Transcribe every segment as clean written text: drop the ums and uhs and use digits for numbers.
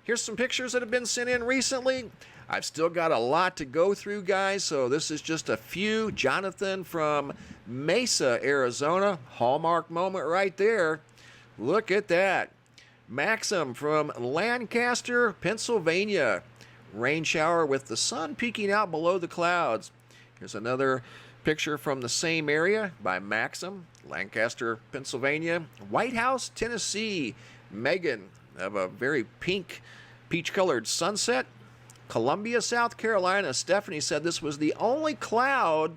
Here's some pictures that have been sent in recently. I've still got a lot to go through, guys, so this is just a few. Jonathan from Mesa, Arizona. Hallmark moment right there. Look at that. Maxim from Lancaster, Pennsylvania. Rain shower with the sun peeking out below the clouds. Here's another picture from the same area by Maxim, Lancaster, Pennsylvania. White House, Tennessee. Megan of a very pink, peach-colored sunset. Columbia, South Carolina. Stephanie said this was the only cloud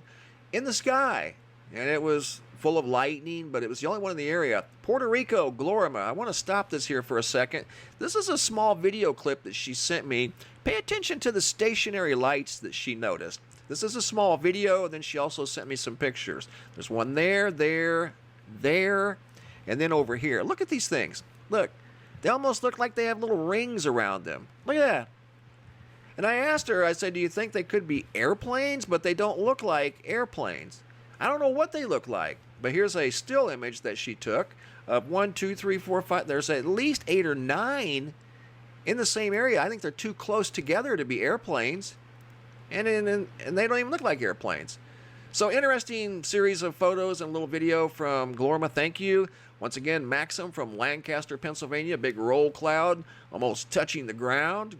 in the sky, and it was full of lightning, but it was the only one in the area. Puerto Rico, Glorima. I want to stop this here for a second. This is a small video clip that she sent me. Pay attention to the stationary lights that she noticed. This is a small video, and then she also sent me some pictures. There's one there, and then over here. Look at these things. Look, they almost look like they have little rings around them. Look at that. And I asked her, I said, do you think they could be airplanes? But they don't look like airplanes. I don't know what they look like. But here's a still image that she took of 1, 2, 3, 4, 5. There's at least 8 or 9 in the same area. I think they're too close together to be airplanes. And they don't even look like airplanes. So interesting series of photos and a little video from Glorma. Thank you. Once again, Maxim from Lancaster, Pennsylvania. Big roll cloud almost touching the ground.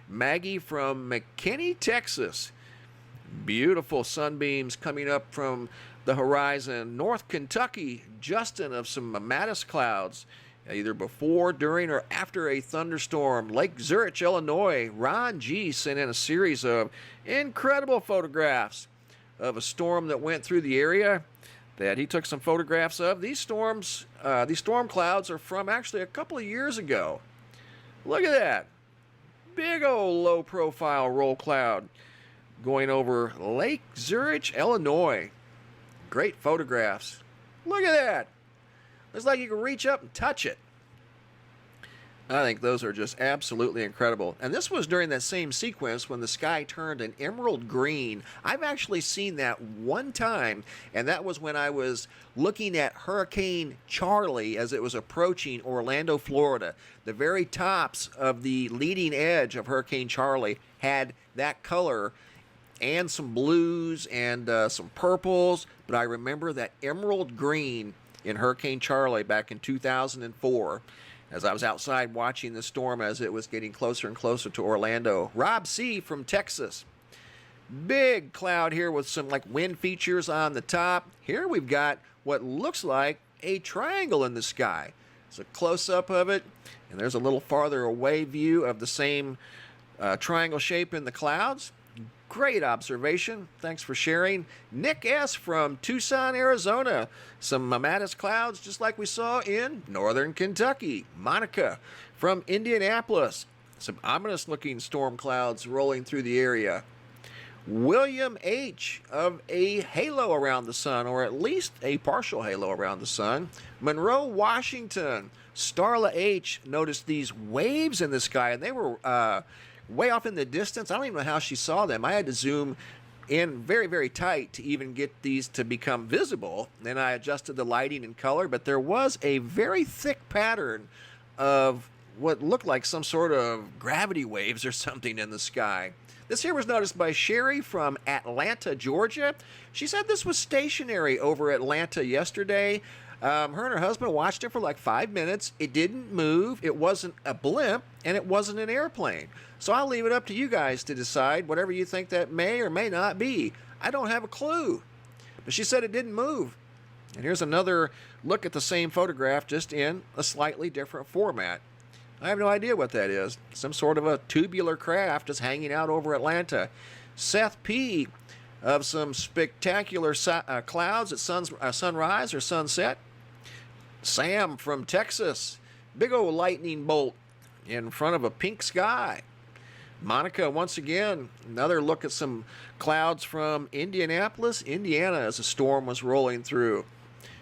Maggie from McKinney, Texas. Beautiful sunbeams coming up from the horizon. North Kentucky, Justin of some mammatus clouds, either before, during, or after a thunderstorm. Lake Zurich, Illinois. Ron G. sent in a series of incredible photographs of a storm that went through the area that he took some photographs of. These storm clouds are from actually a couple of years ago. Look at that. Big old low-profile roll cloud going over Lake Zurich, Illinois. Great photographs. Look at that. Looks like you can reach up and touch it. I think those are just absolutely incredible. And this was during that same sequence when the sky turned an emerald green. I've actually seen that one time, and that was when I was looking at Hurricane Charlie as it was approaching Orlando, Florida. The very tops of the leading edge of Hurricane Charlie had that color and some blues and some purples, but I remember that emerald green in Hurricane Charlie back in 2004. As I was outside watching the storm as it was getting closer and closer to Orlando. Rob C. from Texas. Big cloud here with some like wind features on the top. Here we've got what looks like a triangle in the sky. It's a close-up of it, and there's a little farther away view of the same triangle shape in the clouds. Great observation. Thanks for sharing. Nick S. from Tucson, Arizona. Some mammatus clouds just like we saw in northern Kentucky. Monica from Indianapolis. Some ominous looking storm clouds rolling through the area. William H. of a halo around the sun, or at least a partial halo around the sun. Monroe, Washington. Starla H. noticed these waves in the sky, and they were way off in the distance. I don't even know how she saw them. I had to zoom in very, very tight to even get these to become visible. Then I adjusted the lighting and color, but there was a very thick pattern of what looked like some sort of gravity waves or something in the sky. This here was noticed by Sherry from Atlanta, Georgia. She said this was stationary over Atlanta yesterday. Her and her husband watched it for like 5 minutes. It didn't move. It wasn't a blimp, and it wasn't an airplane. So I'll leave it up to you guys to decide whatever you think that may or may not be. I don't have a clue. But she said it didn't move. And here's another look at the same photograph, just in a slightly different format. I have no idea what that is. Some sort of a tubular craft just hanging out over Atlanta. Seth P. of some spectacular clouds at sunrise or sunset. Sam from Texas. Big old lightning bolt in front of a pink sky. Monica, once again, another look at some clouds from Indianapolis, Indiana, as a storm was rolling through.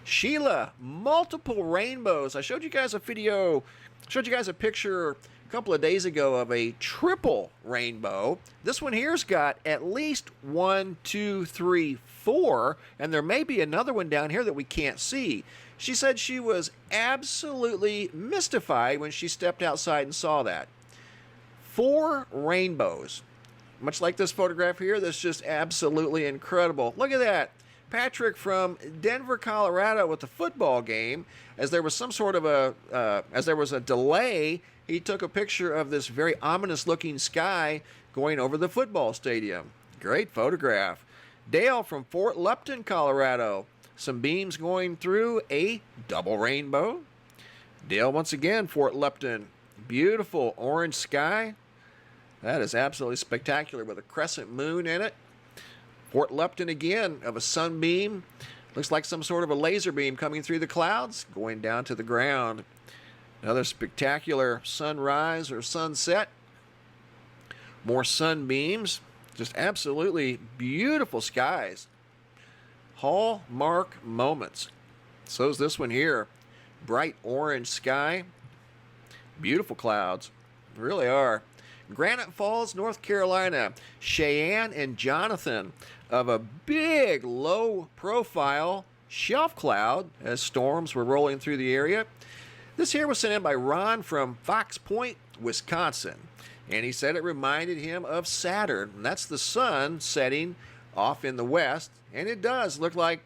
Sheila, multiple rainbows. I showed you guys a picture a couple of days ago of a triple rainbow. This one here's got at least 1, 2, 3, 4, and there may be another one down here that we can't see. She said she was absolutely mystified when she stepped outside and saw that. 4 rainbows. Much like this photograph here, that's just absolutely incredible. Look at that. Patrick from Denver, Colorado with the football game. As there was some sort of a delay, he took a picture of this very ominous looking sky going over the football stadium. Great photograph. Dale from Fort Lupton, Colorado. Some beams going through a double rainbow. Dale once again, Fort Lupton. Beautiful orange sky. That is absolutely spectacular with a crescent moon in it. Fort Lupton again of a sunbeam. Looks like some sort of a laser beam coming through the clouds, going down to the ground. Another spectacular sunrise or sunset. More sunbeams. Just absolutely beautiful skies. Hallmark moments. So's this one here. Bright orange sky. Beautiful clouds. They really are. Granite Falls, North Carolina. Cheyenne and Jonathan of a big low-profile shelf cloud as storms were rolling through the area. This here was sent in by Ron from Fox Point, Wisconsin. And he said it reminded him of Saturn. And that's the sun setting off in the west. And it does look like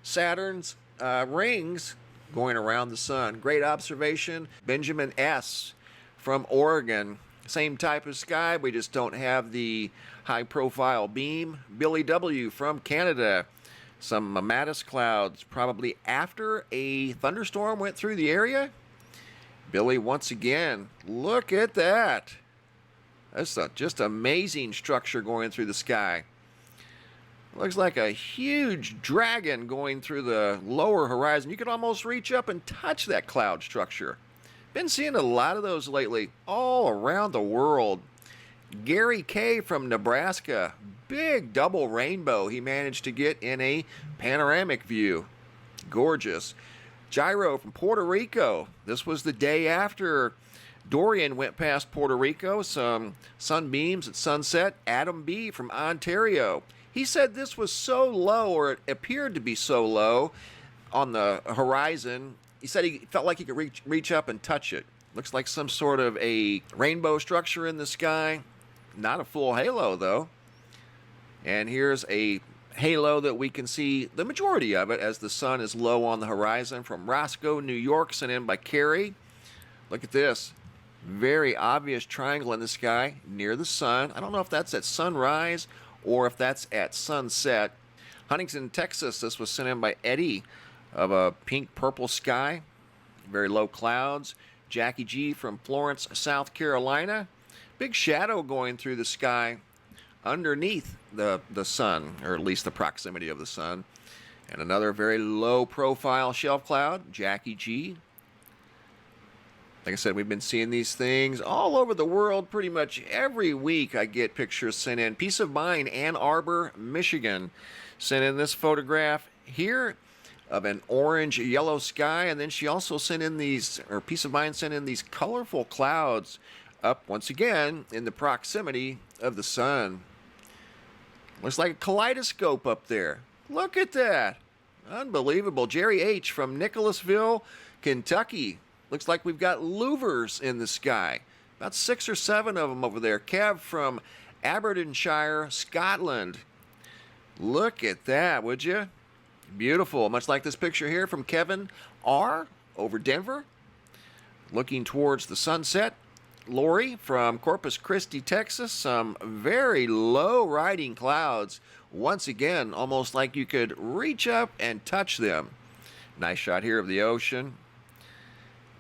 Saturn's rings going around the sun. Great observation. Benjamin S. from Oregon. Same type of sky. We just don't have the high-profile beam. Billy W. from Canada. Some mammatus clouds probably after a thunderstorm went through the area. Billy once again. Look at that. That's a just amazing structure going through the sky. Looks like a huge dragon going through the lower horizon. You could almost reach up and touch that cloud structure. Been seeing a lot of those lately all around the world. Gary K. from Nebraska. Big double rainbow he managed to get in a panoramic view. Gorgeous. Gyro from Puerto Rico. This was the day after Dorian went past Puerto Rico. Some sunbeams at sunset. Adam B. from Ontario. He said this was so low, or it appeared to be so low on the horizon. He said he felt like he could reach up and touch it. Looks like some sort of a rainbow structure in the sky. Not a full halo, though. And here's a halo that we can see the majority of it as the sun is low on the horizon from Roscoe, New York, sent in by Carrie. Look at this. Very obvious triangle in the sky near the sun. I don't know if that's at sunrise or if that's at sunset. Huntington, Texas, this was sent in by Eddie of a pink-purple sky. Very low clouds. Jackie G. from Florence, South Carolina. Big shadow going through the sky underneath the sun, or at least the proximity of the sun. And another very low-profile shelf cloud, Jackie G. Like I said, we've been seeing these things all over the world pretty much every week. I get pictures sent in. Peace of Mind, Ann Arbor, Michigan, sent in this photograph here of an orange-yellow sky. And then she also sent in these, or Peace of Mind sent in these colorful clouds up, once again, in the proximity of the sun. Looks like a kaleidoscope up there. Look at that. Unbelievable. Jerry H. from Nicholasville, Kentucky. Looks like we've got louvers in the sky. About 6 or 7 of them over there. Kev from Aberdeenshire, Scotland. Look at that, would you? Beautiful. Much like this picture here from Kevin R. over Denver. Looking towards the sunset. Lori from Corpus Christi, Texas. Some very low riding clouds. Once again, almost like you could reach up and touch them. Nice shot here of the ocean.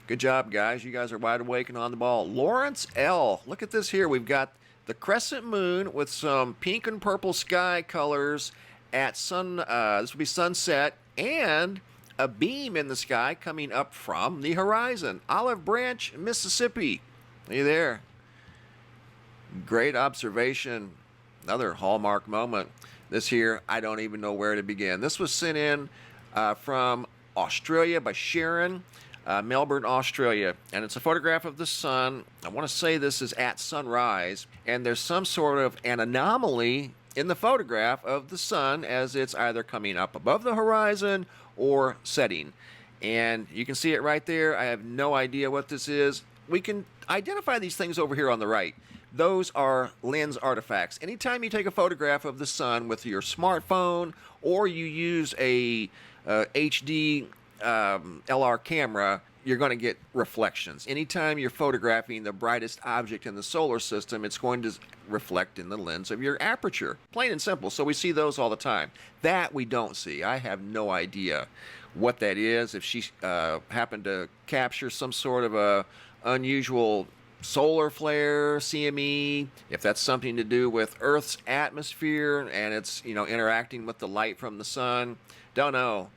Good job, guys. You guys are wide awake and on the ball. Lawrence L. Look at this here. We've got the crescent moon with some pink and purple sky colors at this would be sunset, and a beam in the sky coming up from the horizon. Olive Branch, Mississippi. Are you there? Great observation. Another hallmark moment. This here, I don't even know where to begin. This was sent in from Australia by Sharon. Melbourne, Australia, and it's a photograph of the sun. I want to say this is at sunrise, and there's some sort of an anomaly in the photograph of the sun as it's either coming up above the horizon or setting. And you can see it right there. I have no idea what this is. we can identify these things over here on the right. Those are lens artifacts. Anytime you take a photograph of the sun with your smartphone or you use a HD LR camera, you're going to get reflections. Anytime you're photographing the brightest object in the solar system, it's going to reflect in the lens of your aperture. Plain and simple. So we see those all the time. That we don't see. I have no idea what that is. If she happened to capture some sort of a unusual solar flare, CME, if that's something to do with Earth's atmosphere and it's, interacting with the light from the sun, don't know.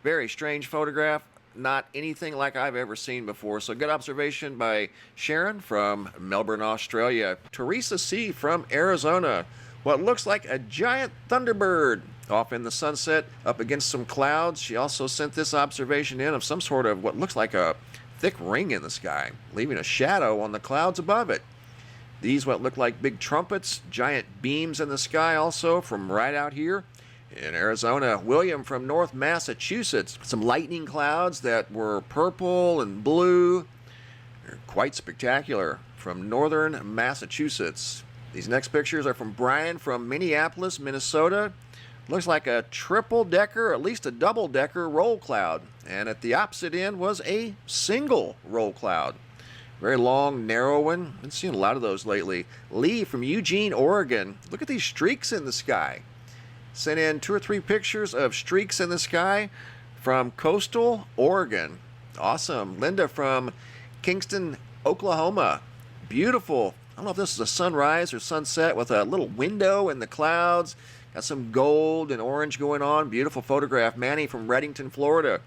Very strange photograph. Not anything like I've ever seen before. So good observation by Sharon from Melbourne, Australia. Teresa C. from Arizona. What looks like a giant thunderbird off in the sunset up against some clouds. She also sent this observation in of some sort of what looks like a thick ring in the sky, leaving a shadow on the clouds above it. These what look like big trumpets, giant beams in the sky also from right out here in Arizona. William from North Massachusetts. Some lightning clouds that were purple and blue. They're quite spectacular from northern Massachusetts. These next pictures are from Brian from Minneapolis, Minnesota. Looks like a triple-decker, at least a double-decker roll cloud. And at the opposite end was a single roll cloud. Very long, narrow one. I've been seeing a lot of those lately. Lee from Eugene, Oregon. Look at these streaks in the sky. Sent in 2 or 3 pictures of streaks in the sky from coastal Oregon. Awesome. Linda from Kingston, Oklahoma. Beautiful. I don't know if this is a sunrise or sunset with a little window in the clouds. Got some gold and orange going on. Beautiful photograph. Manny from Reddington, Florida.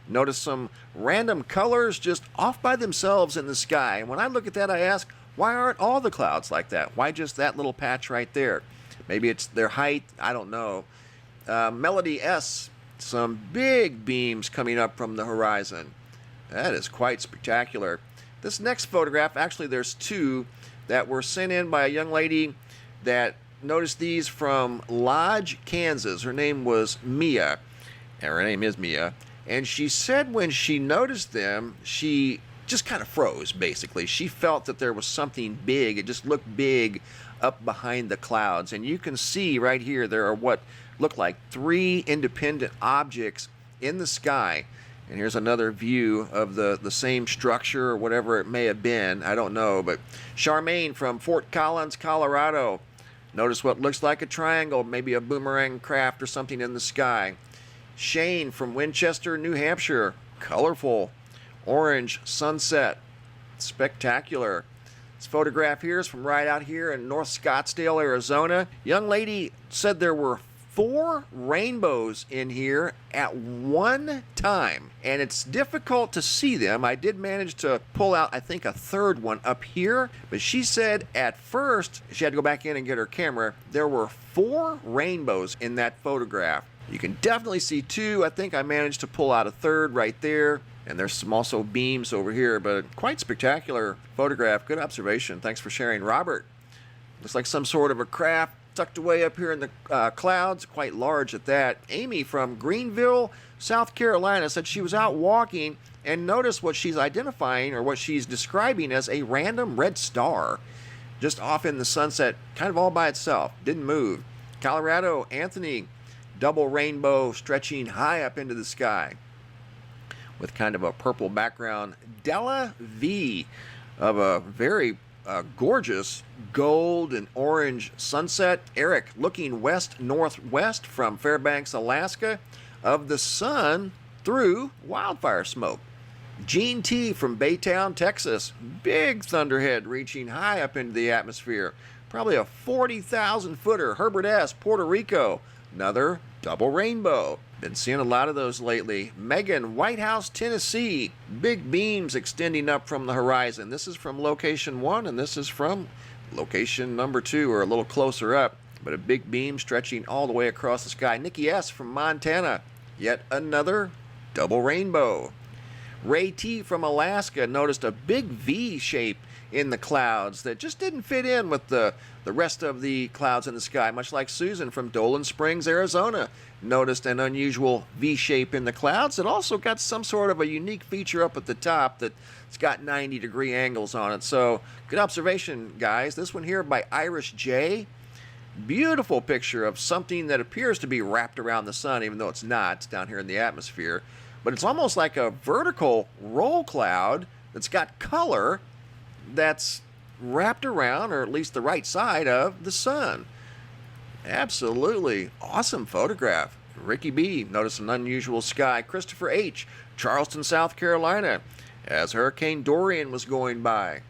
Notice some random colors just off by themselves in the sky. And when I look at that, I ask, why aren't all the clouds like that? Why just that little patch right there? Maybe it's their height. I don't know. Melody S. Some big beams coming up from the horizon. That is quite spectacular. This next photograph, actually there's 2 that were sent in by a young lady that noticed these from Lodge, Kansas. Her name was Mia. And her name is Mia. And she said when she noticed them, she just kind of froze, basically. She felt that there was something big. It just looked big up behind the clouds. And you can see right here, there are what look like 3 independent objects in the sky. And here's another view of the same structure or whatever it may have been. I don't know. But Charmaine from Fort Collins, Colorado. Notice what looks like a triangle, maybe a boomerang craft or something in the sky. Shane from Winchester, New Hampshire. Colorful. Orange sunset. Spectacular. This photograph here is from right out here in North Scottsdale, Arizona. Young lady said there were 4 rainbows in here at one time, and it's difficult to see them. I did manage to pull out, I think, a 3rd one up here, but she said at first, she had to go back in and get her camera, there were 4 rainbows in that photograph. You can definitely see 2. I think I managed to pull out a 3rd right there. And there's some also beams over here, but quite spectacular photograph. Good observation. Thanks for sharing, Robert. Looks like some sort of a craft tucked away up here in the clouds, quite large at that. Amy from Greenville, South Carolina, said she was out walking and noticed what she's identifying or what she's describing as a random red star just off in the sunset, kind of all by itself. Didn't move. Colorado, Anthony, double rainbow stretching high up into the sky with kind of a purple background. Della V of a very gorgeous gold and orange sunset. Eric looking west-northwest from Fairbanks, Alaska, of the sun through wildfire smoke. Gene T from Baytown, Texas. Big thunderhead reaching high up into the atmosphere. Probably a 40,000 footer. Herbert S., Puerto Rico. Another double rainbow. Been seeing a lot of those lately. Megan, White House, Tennessee. Big beams extending up from the horizon. This is from location 1, and this is from location number 2, or a little closer up. But a big beam stretching all the way across the sky. Nikki S. from Montana. Yet another double rainbow. Ray T. from Alaska noticed a big V shape in the clouds that just didn't fit in with the rest of the clouds in the sky, much like Susan from Dolan Springs, Arizona. Noticed an unusual V shape in the clouds. It also got some sort of a unique feature up at the top that's got 90-degree angles on it. So good observation, guys. This one here by Irish J. Beautiful picture of something that appears to be wrapped around the sun, even though it's not. It's down here in the atmosphere. But it's almost like a vertical roll cloud that's got color that's wrapped around, or at least the right side of the sun. Absolutely awesome photograph. Ricky B. Noticed an unusual sky. Christopher H. Charleston, South Carolina, as Hurricane Dorian was going by.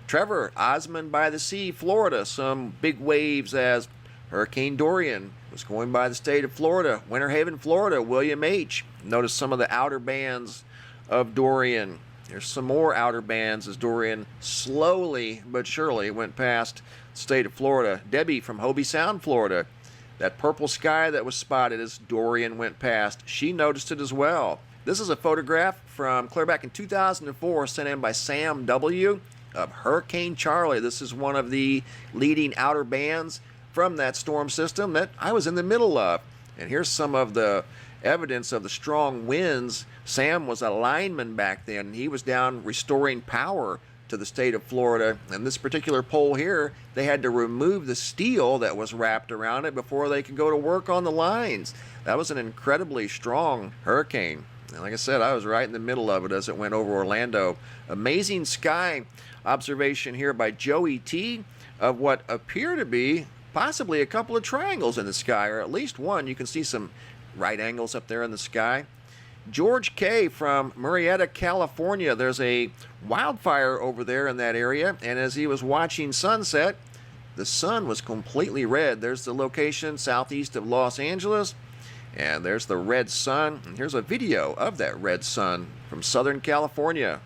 Trevor, Osmond by the Sea, Florida. Some big waves as Hurricane Dorian was going by the state of Florida. Winter Haven, Florida. William H. Noticed some of the outer bands of Dorian. There's some more outer bands as Dorian slowly but surely went past the state of Florida. Debbie from Hobie Sound, Florida. That purple sky that was spotted as Dorian went past, she noticed it as well. This is a photograph from clear back in 2004 sent in by Sam W. of Hurricane Charlie. This is one of the leading outer bands from that storm system that I was in the middle of. And here's some of the evidence of the strong winds. Sam was a lineman back then. He was down restoring power to the state of Florida. And this particular pole here, they had to remove the steel that was wrapped around it before they could go to work on the lines. That was an incredibly strong hurricane. And like I said, I was right in the middle of it as it went over Orlando. Amazing sky observation here by Joey T. of what appear to be possibly a couple of triangles in the sky, or at least one. You can see some right angles up there in the sky. George K. from Murrieta, California. There's a wildfire over there in that area, and as he was watching sunset, the sun was completely red. There's the location southeast of Los Angeles, and there's the red sun. And here's a video of that red sun from Southern California.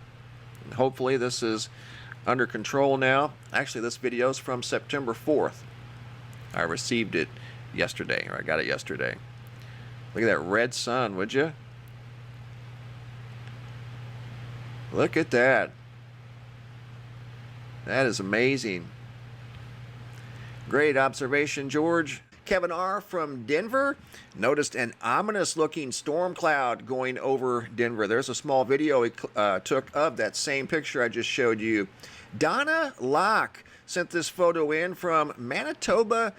And hopefully this is under control now. Actually, this video is from September 4th. I received it yesterday, or I got it yesterday. Look at that red sun, would you? Look at that. That is amazing. Great observation, George. Kevin R. from Denver noticed an ominous looking storm cloud going over Denver. There's a small video he took of that same picture I just showed you. Donna Locke sent this photo in from Manitoba,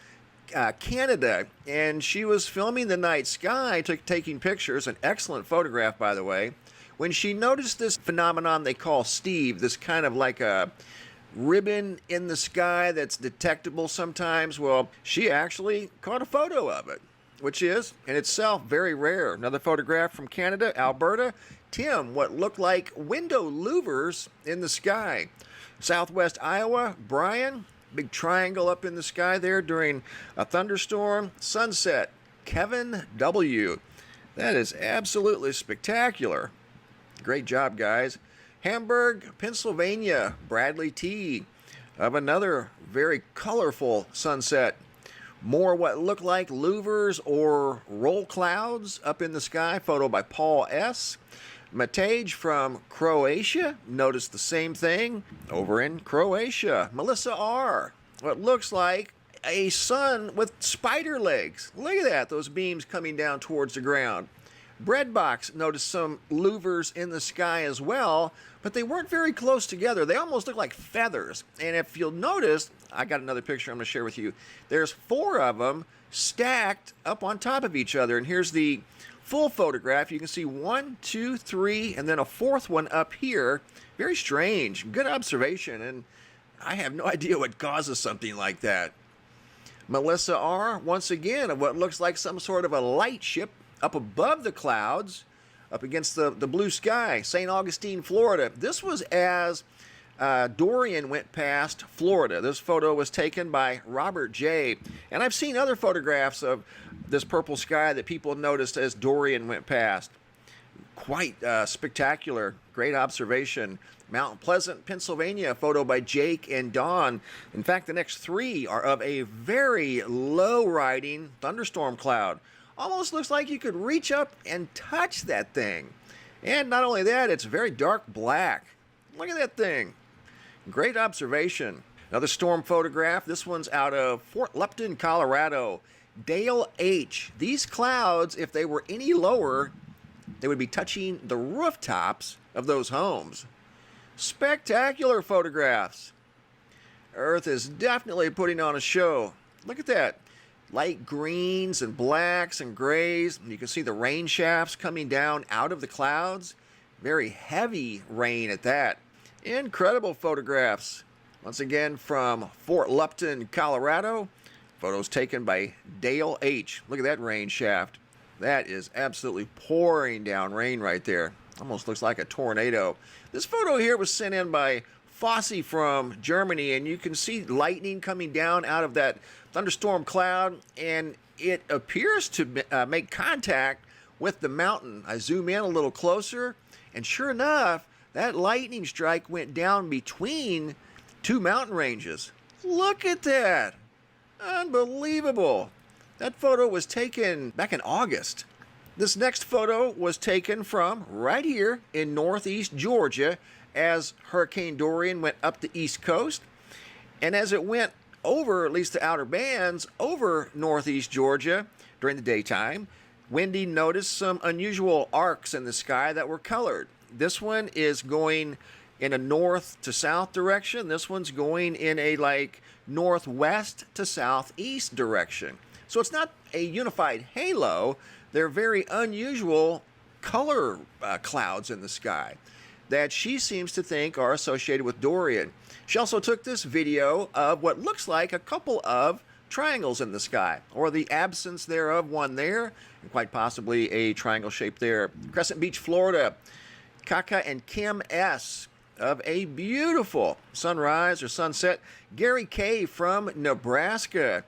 Canada, and she was filming the night sky, taking pictures. An excellent photograph, by the way, when she noticed this phenomenon they call Steve, this kind of like a ribbon in the sky that's detectable sometimes. Well, she actually caught a photo of it, which is in itself very rare. Another photograph from Canada, Alberta. Tim, what looked like window louvers in the sky. Southwest Iowa, Brian, big triangle up in the sky there during a thunderstorm. Sunset, Kevin W. That is absolutely spectacular. Great job, guys. Hamburg, Pennsylvania, Bradley T. of another very colorful sunset. More what look like louvers or roll clouds up in the sky. Photo by Paul S. Matej from Croatia noticed the same thing over in Croatia. Melissa R. What looks like a sun with spider legs. Look at that, those beams coming down towards the ground. Breadbox noticed some louvers in the sky as well, but they weren't very close together. They almost look like feathers. And if you'll notice, I got another picture I'm going to share with you. There's 4 of them stacked up on top of each other. And here's the full photograph. You can see 1, 2, 3, and then a 4th one up here. Very strange. Good observation. And I have no idea what causes something like that. Melissa R., once again, of what looks like some sort of a light ship up above the clouds, up against the blue sky. St. Augustine, Florida. This was as Dorian went past Florida. This photo was taken by Robert J. And I've seen other photographs of this purple sky that people noticed as Dorian went past. Quite spectacular. Great observation. Mount Pleasant, Pennsylvania, photo by Jake and Dawn. In fact, the next 3 are of a very low-riding thunderstorm cloud. Almost looks like you could reach up and touch that thing. And not only that, it's very dark black. Look at that thing. Great observation. Another storm photograph. This one's out of Fort Lupton, Colorado. Dale H. These clouds, if they were any lower, they would be touching the rooftops of those homes. Spectacular photographs. Earth is definitely putting on a show. Look at that. Light greens and blacks and grays. You can see the rain shafts coming down out of the clouds. Very heavy rain at that. Incredible photographs. Once again from Fort Lupton, Colorado. Photos taken by Dale H. Look at that rain shaft. That is absolutely pouring down rain right there. Almost looks like a tornado. This photo here was sent in by Fosse from Germany, and you can see lightning coming down out of that thunderstorm cloud, and it appears to make contact with the mountain. I zoom in a little closer, and sure enough, that lightning strike went down between two mountain ranges. Look at that. Unbelievable. That photo was taken back in August. This next photo was taken from right here in northeast Georgia as Hurricane Dorian went up the east coast. And as it went over, at least the outer bands, over northeast Georgia during the daytime, Wendy noticed some unusual arcs in the sky that were colored. This one is going in a north to south direction. This one's going in a like northwest to southeast direction. So it's not a unified halo. They're very unusual color clouds in the sky that she seems to think are associated with Dorian. She also took this video of what looks like a couple of triangles in the sky, or the absence thereof, one there, and quite possibly a triangle shape there. Crescent Beach, Florida. Kaka and Kim S. of a beautiful sunrise or sunset. Gary K. from Nebraska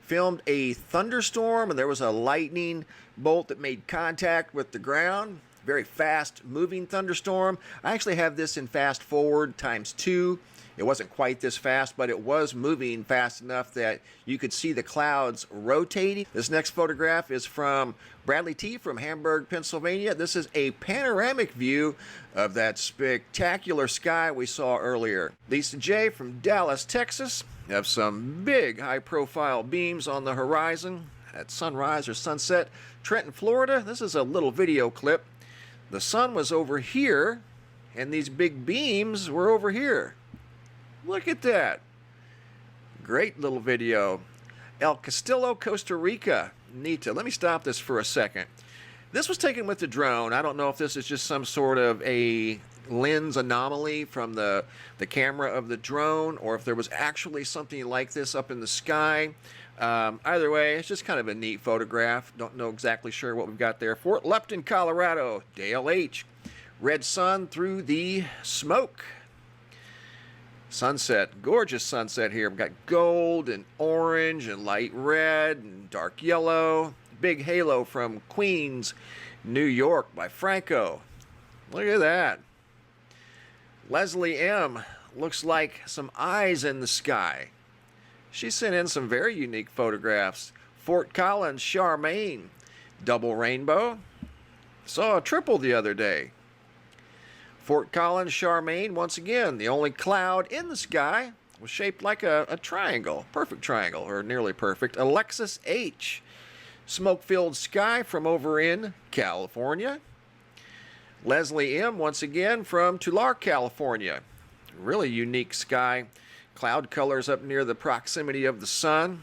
filmed a thunderstorm, and there was a lightning bolt that made contact with the ground. Very fast moving thunderstorm. I actually have this in fast forward ×2. It wasn't quite this fast, but it was moving fast enough that you could see the clouds rotating. This next photograph is from Bradley T. from Hamburg, Pennsylvania. This is a panoramic view of that spectacular sky we saw earlier. Lisa J. from Dallas, Texas. Have some big high-profile beams on the horizon at sunrise or sunset. Trenton, Florida. This is a little video clip. The sun was over here, and these big beams were over here. Look at that. Great little video. El Castillo, Costa Rica. Nita. Let me stop this for a second. This was taken with the drone. I don't know if this is just some sort of a lens anomaly from the camera of the drone, or if there was actually something like this up in the sky. Either way, it's just kind of a neat photograph. Don't know exactly sure what we've got there. Fort Lupton, Colorado. Dale H. Red sun through the smoke. Sunset. Gorgeous sunset here. We've got gold and orange and light red and dark yellow. Big halo from Queens, New York by Franco. Look at that. Leslie M. Looks like some eyes in the sky. She sent in some very unique photographs. Fort Collins, Charmaine. Double rainbow. Saw a triple the other day. Fort Collins, Charmaine, once again, the only cloud in the sky was shaped like a triangle. Perfect triangle, or nearly perfect. Alexis H. Smoke-filled sky from over in California. Leslie M. once again from Tulare, California. Really unique sky. Cloud colors up near the proximity of the sun.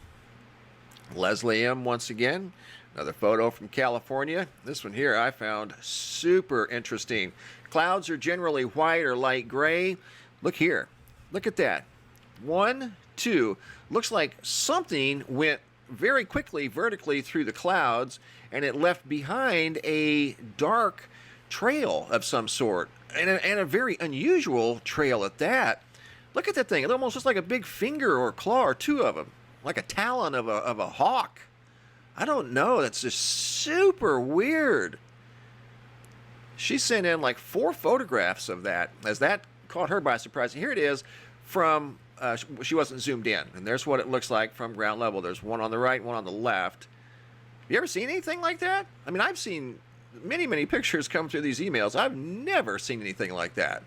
Leslie M. once again. Another photo from California. This one here I found super interesting. Clouds are generally white or light gray. Look here. Look at that. 1, 2. Looks like something went very quickly vertically through the clouds, and it left behind a dark trail of some sort, and a very unusual trail at that. Look at that thing. It almost looks like a big finger or claw, or two of them, like a talon of a hawk. I don't know. That's just super weird. She sent in like 4 photographs of that, as that caught her by surprise. Here it is from, she wasn't zoomed in, and there's what it looks like from ground level. There's one on the right, one on the left. Have you ever seen anything like that? I mean, I've seen many pictures come through these emails. I've never seen anything like that.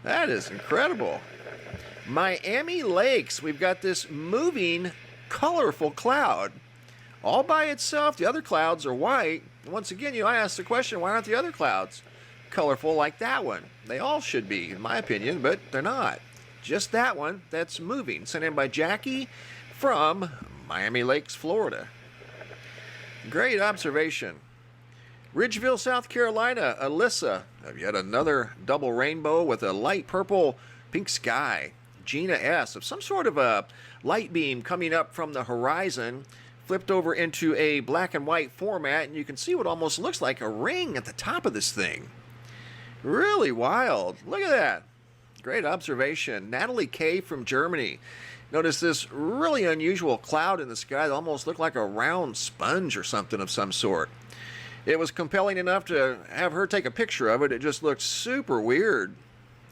That is incredible. Miami Lakes, we've got this moving, colorful cloud. All by itself, the other clouds are white. Once again, I ask the question, why aren't the other clouds colorful like that one? They all should be, in my opinion, but they're not. Just that one that's moving. Sent in by Jackie from Miami Lakes, Florida. Great observation. Ridgeville, South Carolina, Alyssa, of yet another double rainbow with a light purple pink sky. Gina S, of some sort of a light beam coming up from the horizon, flipped over into a black and white format, and you can see what almost looks like a ring at the top of this thing. Really wild. Look at that. Great observation. Natalie K from Germany. Notice this really unusual cloud in the sky that almost looked like a round sponge or something of some sort. It was compelling enough to have her take a picture of it. It just looked super weird.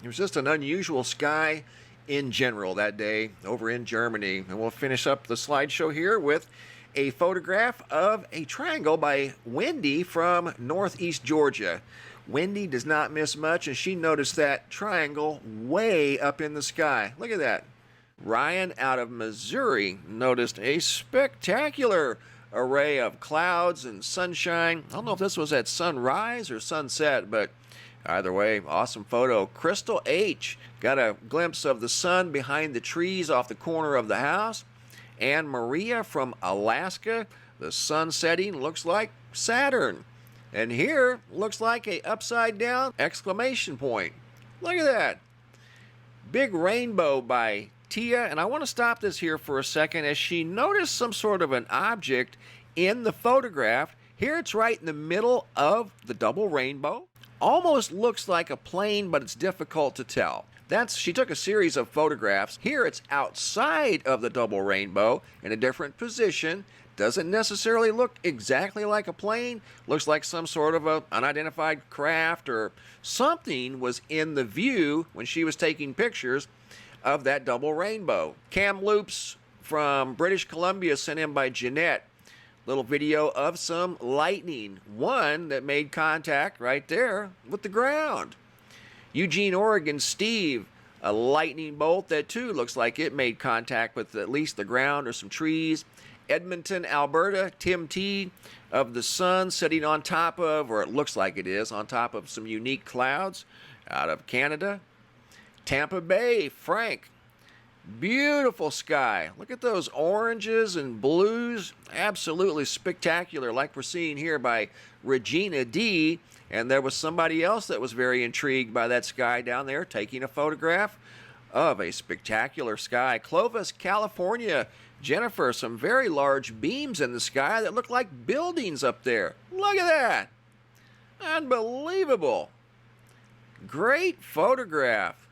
It was just an unusual sky in general that day over in Germany. And we'll finish up the slideshow here with a photograph of a triangle by Wendy from Northeast Georgia. Wendy does not miss much, and she noticed that triangle way up in the sky. Look at that. Ryan out of Missouri noticed a spectacular array of clouds and sunshine. I don't know if this was at sunrise or sunset, but either way, awesome photo. Crystal H got a glimpse of the sun behind the trees off the corner of the house. And Maria from Alaska, the sun setting looks like Saturn. And here looks like a upside down exclamation point. Look at that. Big rainbow by Tia, and I want to stop this here for a second as she noticed some sort of an object in the photograph. Here it's right in the middle of the double rainbow. Almost looks like a plane, but it's difficult to tell. She took a series of photographs. Here it's outside of the double rainbow in a different position. Doesn't necessarily look exactly like a plane. Looks like some sort of an unidentified craft or something was in the view when she was taking pictures of that double rainbow. Cam Loops from British Columbia sent in by Jeanette. Little video of some lightning. One that made contact right there with the ground. Eugene, Oregon, Steve, a lightning bolt that too looks like it made contact with at least the ground or some trees. Edmonton, Alberta, Tim T of the sun setting on top of, or it looks like it is, on top of some unique clouds out of Canada. Tampa Bay, Frank. Beautiful sky. Look at those oranges and blues. Absolutely spectacular, like we're seeing here by Regina D. And there was somebody else that was very intrigued by that sky down there, taking a photograph of a spectacular sky. Clovis, California. Jennifer, some very large beams in the sky that look like buildings up there. Look at that. Unbelievable. Great photograph.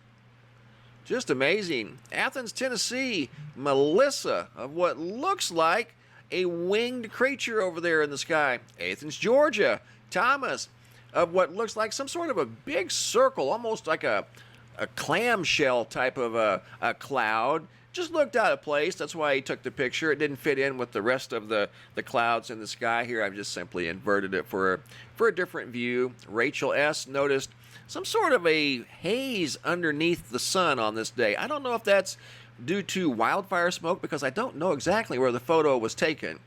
Just amazing. Athens, Tennessee, Melissa, of what looks like a winged creature over there in the sky. Athens, Georgia, Thomas, of what looks like some sort of a big circle, almost like a clamshell type of a cloud. Just looked out of place. That's why he took the picture. It didn't fit in with the rest of the clouds in the sky here. I've just simply inverted it for a different view. Rachel S. noticed some sort of a haze underneath the sun on this day. I don't know if that's due to wildfire smoke because I don't know exactly where the photo was taken.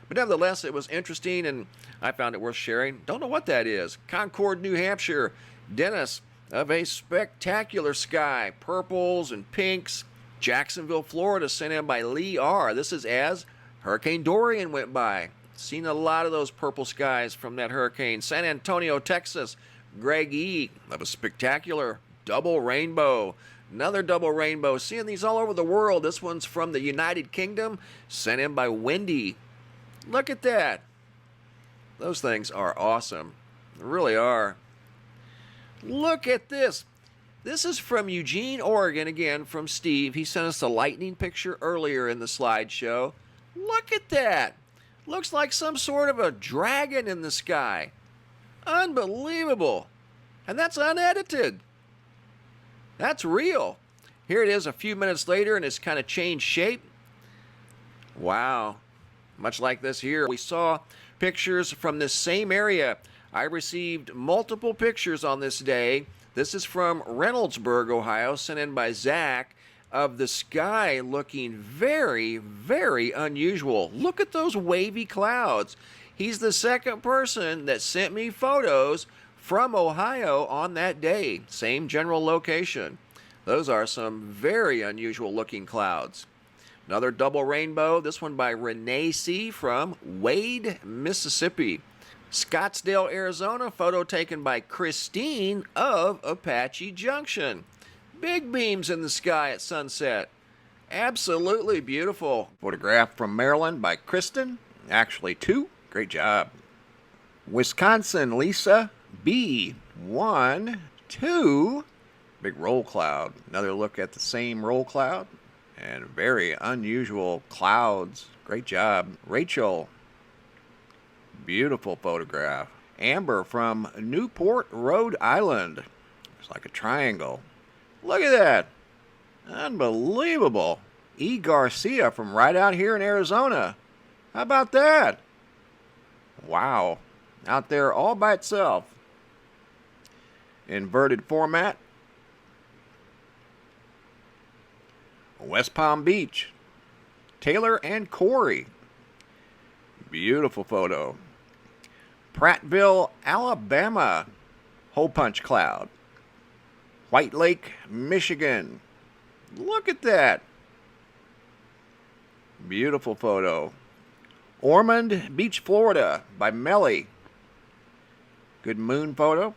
But nevertheless, it was interesting and I found it worth sharing. Don't know what that is. Concord, New Hampshire. Dennis, of a spectacular sky. Purples and pinks. Jacksonville, Florida, sent in by Lee R. This is as Hurricane Dorian went by. Seen a lot of those purple skies from that hurricane. San Antonio, Texas. Greg E. of a spectacular double rainbow. Another double rainbow. Seeing these all over the world. This one's from the United Kingdom. Sent in by Wendy. Look at that. Those things are awesome. They really are. Look at this. This is from Eugene, Oregon, again from Steve. He sent us a lightning picture earlier in the slideshow. Look at that. Looks like some sort of a dragon in the sky. Unbelievable. And that's unedited. That's real. Here it is a few minutes later and it's kind of changed shape. Wow. Much like this here. We saw pictures from this same area. I received multiple pictures on this day. This is from Reynoldsburg, Ohio, sent in by Zach. of the sky looking very, very unusual. Look at those wavy clouds. He's the second person that sent me photos from Ohio on that day. Same general location. Those are some very unusual looking clouds. Another double rainbow, this one by Renee C. from Wade, Mississippi. Scottsdale, Arizona, photo taken by Christine of Apache Junction. Big beams in the sky at sunset. Absolutely beautiful. Photograph from Maryland by Kristen. Actually, 2. Great job. Wisconsin, Lisa B. 1, 2. Big roll cloud. Another look at the same roll cloud. And very unusual clouds. Great job. Rachel. Beautiful photograph. Amber from Newport, Rhode Island. It's like a triangle. Look at that. Unbelievable. E. Garcia from right out here in Arizona. How about that? Wow. Out there all by itself. Inverted format. West Palm Beach. Taylor and Corey. Beautiful photo. Prattville, Alabama. Hole punch cloud. White Lake, Michigan. Look at that. Beautiful photo. Ormond Beach, Florida by Melly. Good moon photo.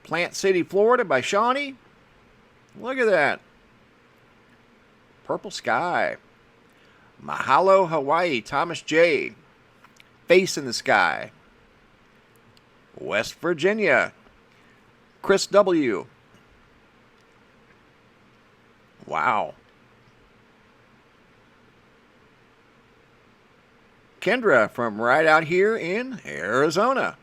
Plant City, Florida by Shawnee. Look at that. Purple sky. Mahalo, Hawaii, Thomas J. Face in the sky. West Virginia. Chris W. Wow. Kendra from right out here in Arizona.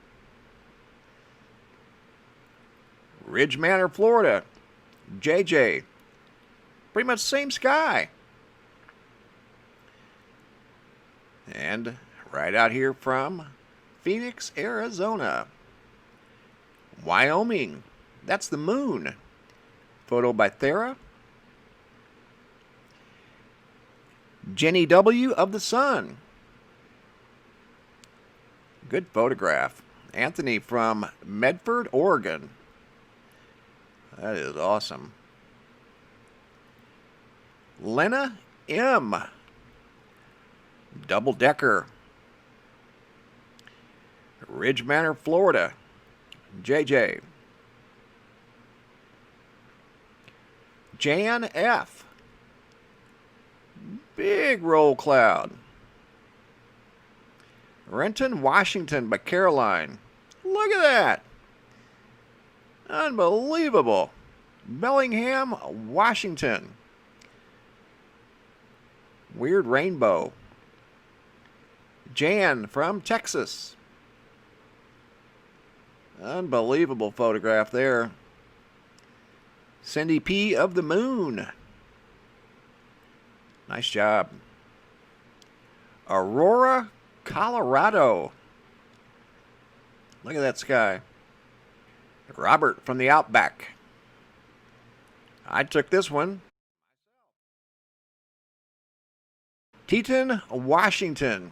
Ridge Manor, Florida. JJ. Pretty much same sky. And right out here from Phoenix, Arizona. Wyoming. That's the moon. Photo by Thera. Jenny W. of the sun. Good photograph. Anthony from Medford, Oregon. That is awesome. Lena M. Double decker. Ridge Manor, Florida. JJ. Jan F. Big roll cloud. Renton, Washington by Caroline. Look at that. Unbelievable. Bellingham, Washington. Weird rainbow. Jan from Texas. Unbelievable photograph there. Cindy P. of the moon. Nice job. Aurora, Colorado. Look at that sky. Robert from the Outback. I took this one. Teton, Washington.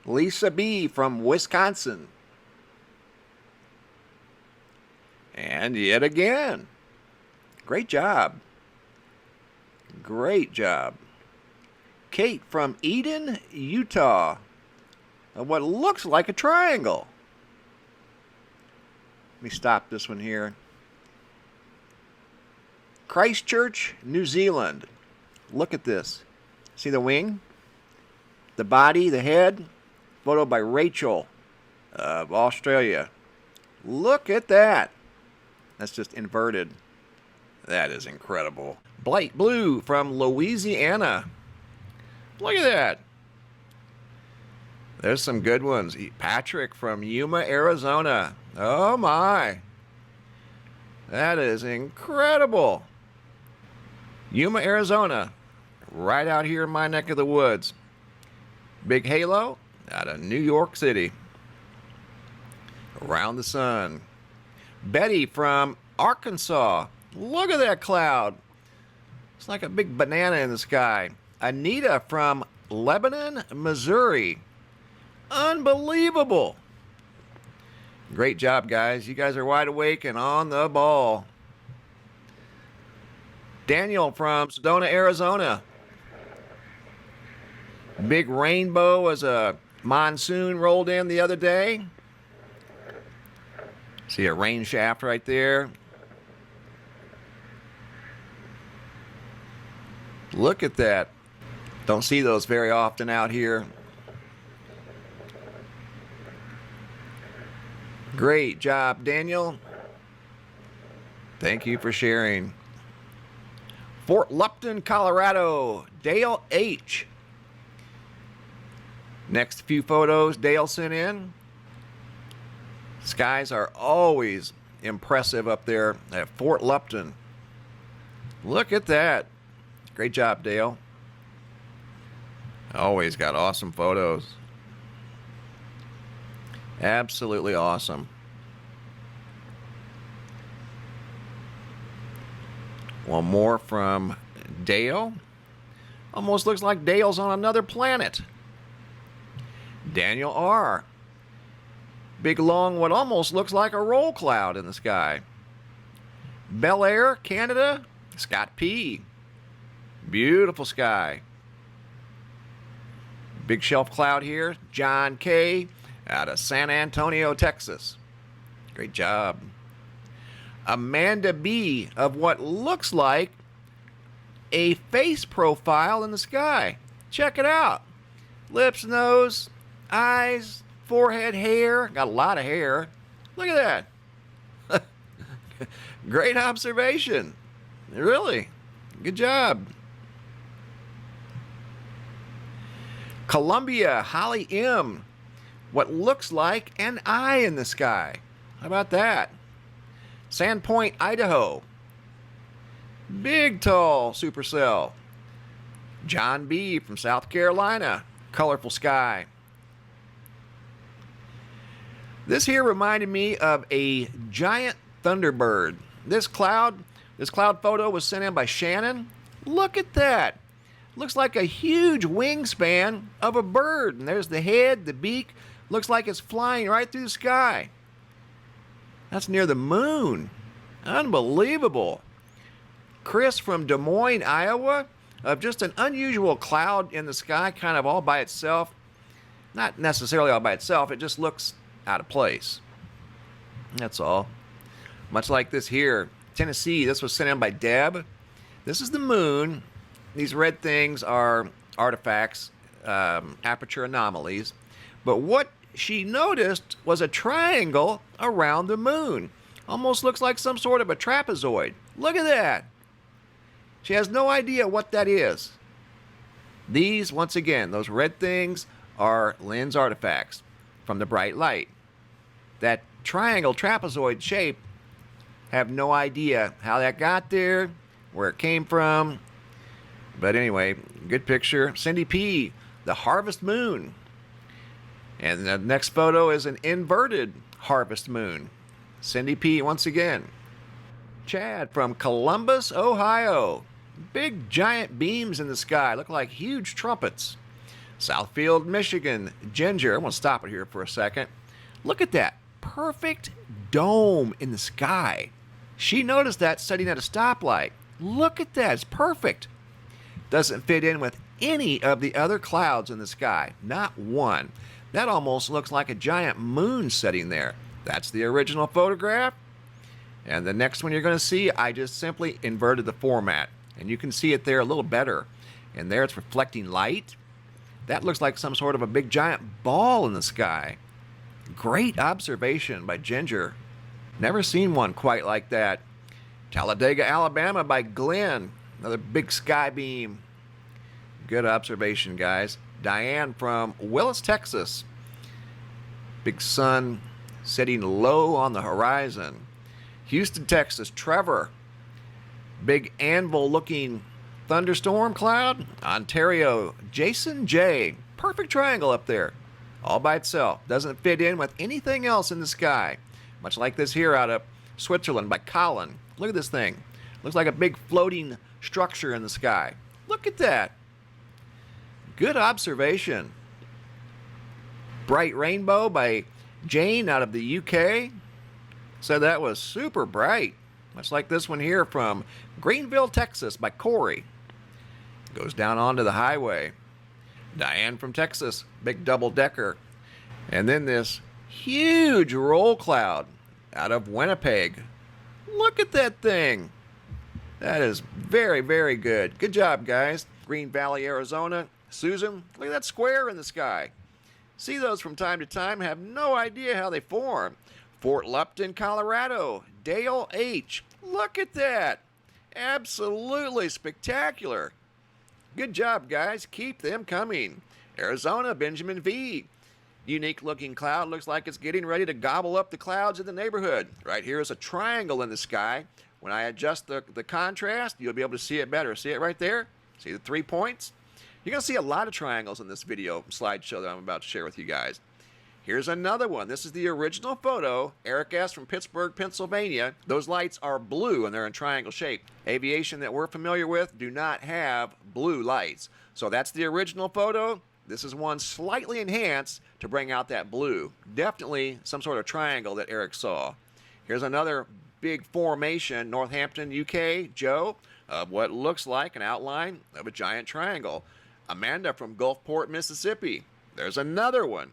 Lisa B. from Wisconsin. And yet again. Great job. Great job. Kate from Eden, Utah. What looks like a triangle. Let me stop this one here. Christchurch, New Zealand. Look at this. See the wing? The body, the head. Photo by Rachel of Australia. Look at that. That's just inverted. That is incredible. Blight Blue from Louisiana. Look at that. There's some good ones. Patrick from Yuma, Arizona. Oh my. That is incredible. Yuma, Arizona. Right out here in my neck of the woods. Big halo out of New York City. Around the sun. Betty from Arkansas. Look at that cloud. It's like a big banana in the sky. Anita from Lebanon, Missouri. Unbelievable. Great job, guys. You guys are wide awake and on the ball. Daniel from Sedona, Arizona. Big rainbow as a monsoon rolled in the other day. See a rain shaft right there. Look at that. Don't see those very often out here. Great job, Daniel. Thank you for sharing. Fort Lupton, Colorado, Dale H. Next few photos Dale sent in. Skies are always impressive up there at Fort Lupton. Look at that. Great job, Dale. Always got awesome photos. Absolutely awesome. One more from Dale. Almost looks like Dale's on another planet. Daniel R. Big long what almost looks like a roll cloud in the sky. Bel Air, Canada. Scott P. Beautiful sky. Big shelf cloud here. John K. out of San Antonio, Texas. Great job. Amanda B. of what looks like a face profile in the sky. Check it out. Lips, nose, eyes, forehead, hair. Got a lot of hair. Look at that. Great observation. Really. Good job. Columbia, Holly M. What looks like an eye in the sky. How about that? Sandpoint, Idaho. Big, tall supercell. John B. from South Carolina. Colorful sky. This here reminded me of a giant thunderbird. This cloud photo was sent in by Shannon. Look at that. Looks like a huge wingspan of a bird. And there's the head, the beak. Looks like it's flying right through the sky. That's near the moon. Unbelievable. Chris from Des Moines, Iowa, of just an unusual cloud in the sky, kind of all by itself. Not necessarily all by itself, it just looks out of place. That's all. Much like this here, Tennessee, this was sent in by Deb. This is the moon. These red things are artifacts, aperture anomalies. But what she noticed was a triangle around the moon. Almost looks like some sort of a trapezoid. Look at that. She has no idea what that is. These, once again, those red things are lens artifacts from the bright light. That triangle trapezoid shape, have no idea how that got there, where it came from. But anyway, good picture. Cindy P., the harvest moon. And the next photo is an inverted harvest moon. Cindy P. once again. Chad from Columbus, Ohio. Big giant beams in the sky. Look like huge trumpets. Southfield, Michigan. Ginger. I'm going to stop it here for a second. Look at that. Perfect dome in the sky. She noticed that sitting at a stoplight. Look at that. It's perfect. Doesn't fit in with any of the other clouds in the sky. Not one. That almost looks like a giant moon sitting there. That's the original photograph. And the next one you're going to see, I just simply inverted the format. And you can see it there a little better. And there it's reflecting light. That looks like some sort of a big giant ball in the sky. Great observation by Ginger. Never seen one quite like that. Talladega, Alabama by Glenn. Another big sky beam. Good observation, guys. Diane from Willis, Texas. Big sun setting low on the horizon. Houston, Texas. Trevor. Big anvil-looking thunderstorm cloud. Ontario. Jason J. Perfect triangle up there. All by itself. Doesn't fit in with anything else in the sky. Much like this here out of Switzerland by Colin. Look at this thing. Looks like a big floating structure in the sky. Look at that. Good observation. Bright Rainbow by Jane out of the UK. Said that was super bright. Much like this one here from Greenville, Texas by Corey. Goes down onto the highway. Diane from Texas, big double-decker. And then this huge roll cloud out of Winnipeg. Look at that thing. That is very, very good. Good job, guys. Green Valley, Arizona. Susan, look at that square in the sky. See those from time to time, have no idea how they form. Fort Lupton, Colorado. Dale H. Look at that. Absolutely spectacular. Good job, guys. Keep them coming. Arizona, Benjamin V. Unique looking cloud. Looks like it's getting ready to gobble up the clouds in the neighborhood. Right here is a triangle in the sky. When I adjust the contrast, you'll be able to see it better. See it right there? See the 3 points? You're going to see a lot of triangles in this video slideshow that I'm about to share with you guys. Here's another one. This is the original photo. Eric S. from Pittsburgh, Pennsylvania. Those lights are blue and they're in triangle shape. Aviation that we're familiar with do not have blue lights. So that's the original photo. This is one slightly enhanced to bring out that blue. Definitely some sort of triangle that Eric saw. Here's another big formation, Northampton, UK, Joe, of what looks like an outline of a giant triangle. Amanda from Gulfport, Mississippi. There's another one.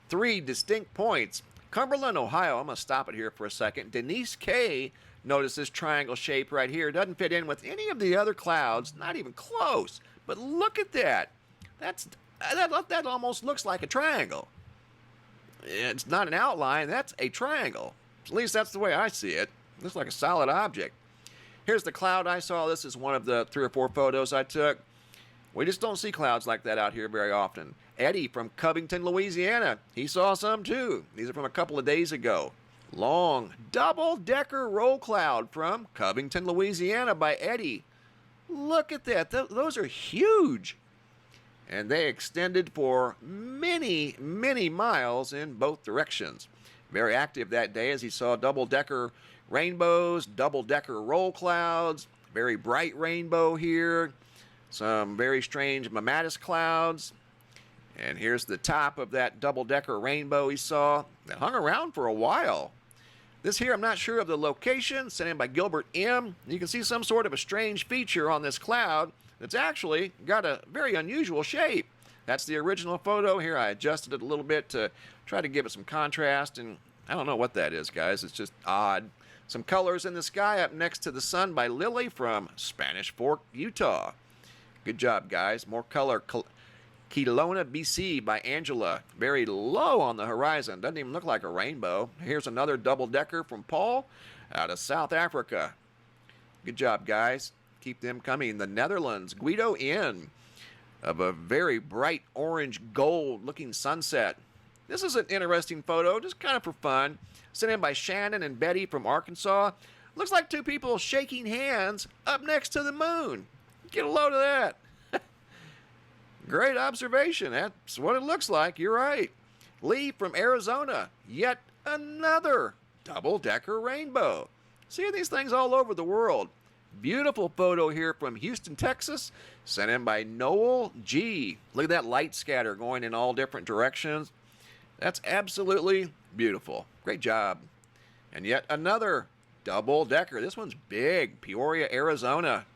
3 distinct points. Cumberland, Ohio. I'm going to stop it here for a second. Denise K. Notice this triangle shape right here. Doesn't fit in with any of the other clouds. Not even close. But look at that. That almost looks like a triangle. It's not an outline. That's a triangle. At least that's the way I see it. Looks like a solid object. Here's the cloud I saw. This is one of the 3 or 4 photos I took. We just don't see clouds like that out here very often. Eddie from Covington, Louisiana. He saw some too. These are from a couple of days ago. Long double-decker roll cloud from Covington, Louisiana by Eddie. Look at that. Those are huge. And they extended for many, many miles in both directions. Very active that day as he saw double-decker rainbows, double-decker roll clouds, very bright rainbow here. Some very strange mammatus clouds. And here's the top of that double-decker rainbow he saw that hung around for a while. This here, I'm not sure of the location, sent in by Gilbert M. You can see some sort of a strange feature on this cloud that's actually got a very unusual shape. That's the original photo. Here I adjusted it a little bit to try to give it some contrast, and I don't know what that is, guys. It's just odd. Some colors in the sky up next to the sun by Lily from Spanish Fork, Utah. Good job, guys. More color. Kelowna, BC by Angela. Very low on the horizon. Doesn't even look like a rainbow. Here's another double-decker from Paul out of South Africa. Good job, guys. Keep them coming. The Netherlands, Guido N. of a very bright orange gold looking sunset. This is an interesting photo, just kind of for fun. Sent in by Shannon and Betty from Arkansas. Looks like 2 people shaking hands up next to the moon. Get a load of that. Great observation. That's what it looks like. You're right. Lee from Arizona. Yet another double-decker rainbow. See these things all over the world. Beautiful photo here from Houston, Texas. Sent in by Noel G. Look at that light scatter going in all different directions. That's absolutely beautiful. Great job. And yet another double-decker. This one's big. Peoria, Arizona.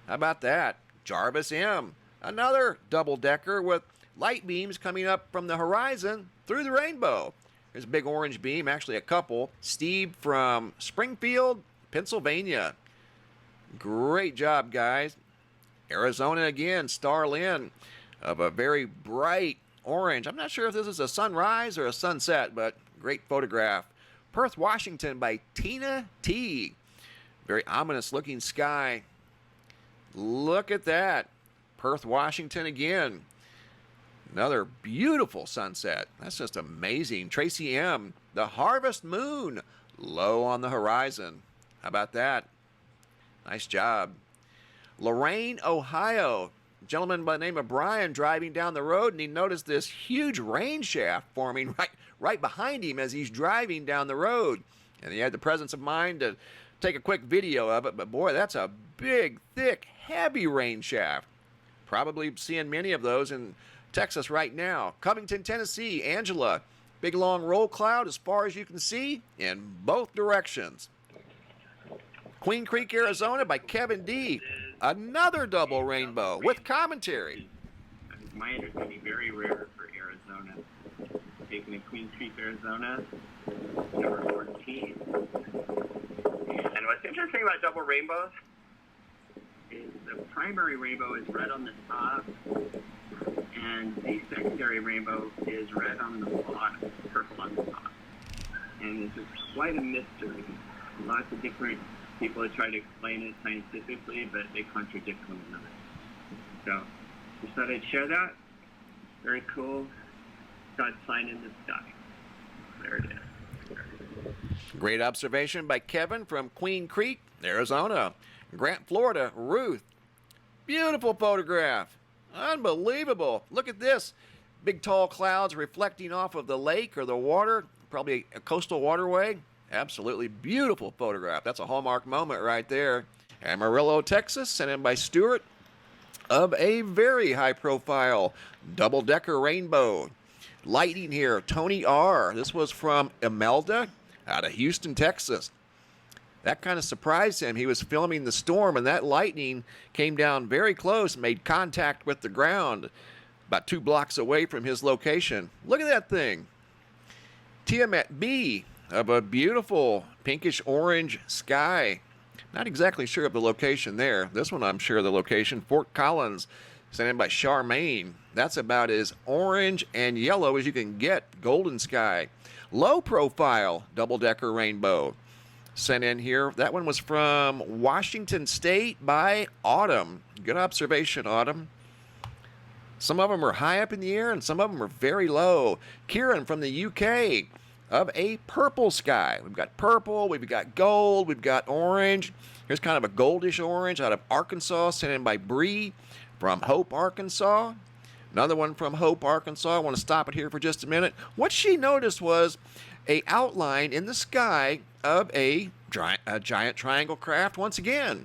How about that? Jarvis M. Another double-decker with light beams coming up from the horizon through the rainbow. There's a big orange beam, actually a couple. Steve from Springfield, Pennsylvania. Great job, guys. Arizona again, Starlin of a very bright orange. I'm not sure if this is a sunrise or a sunset, but great photograph. Perth, Washington by Tina T. Very ominous looking sky. Look at that. Perth, Washington again. Another beautiful sunset. That's just amazing. Tracy M. The harvest moon low on the horizon. How about that? Nice job. Lorain, Ohio. A gentleman by the name of Brian driving down the road, and he noticed this huge rain shaft forming right behind him as he's driving down the road. And he had the presence of mind to take a quick video of it, but boy, that's a big, thick, heavy rain shaft. Probably seeing many of those in Texas right now. Covington, Tennessee, Angela. Big long roll cloud as far as you can see in both directions. Queen Creek, Arizona by Kevin D. Another double rainbow with commentary. My understanding, very rare for Arizona. Taken in Queen Creek, Arizona, number 14. And what's interesting about double rainbows is the primary rainbow is red on the top, and the secondary rainbow is red on the bottom, purple on the top. And it's just quite a mystery. Lots of different people have tried to explain it scientifically, but they contradict one another. So just thought I'd share that. Very cool. God's sign in the sky. There it is. Great observation by Kevin from Queen Creek, Arizona. Grant, Florida, Ruth. Beautiful photograph. Unbelievable. Look at this. Big tall clouds reflecting off of the lake or the water. Probably a coastal waterway. Absolutely beautiful photograph. That's a hallmark moment right there. Amarillo, Texas, sent in by Stuart, of a very high profile double-decker rainbow. Lightning here, Tony R. This was from Imelda out of Houston, Texas. That kind of surprised him. He was filming the storm, and that lightning came down very close, made contact with the ground about 2 blocks away from his location. Look at that thing. Tiamat B of a beautiful pinkish-orange sky. Not exactly sure of the location there. This one I'm sure of the location. Fort Collins, sent in by Charmaine. That's about as orange and yellow as you can get. Golden sky. Low profile double-decker rainbow. Sent in here. That one was from Washington State by Autumn. Good observation, Autumn. Some of them are high up in the air and some of them are very low. Kieran from the UK of a purple sky. We've got purple, we've got gold, we've got orange. Here's kind of a goldish orange out of Arkansas, sent in by Bree from Hope, Arkansas. Another one from Hope, Arkansas. I want to stop it here for just a minute. What she noticed was a outline in the sky of a giant triangle craft once again.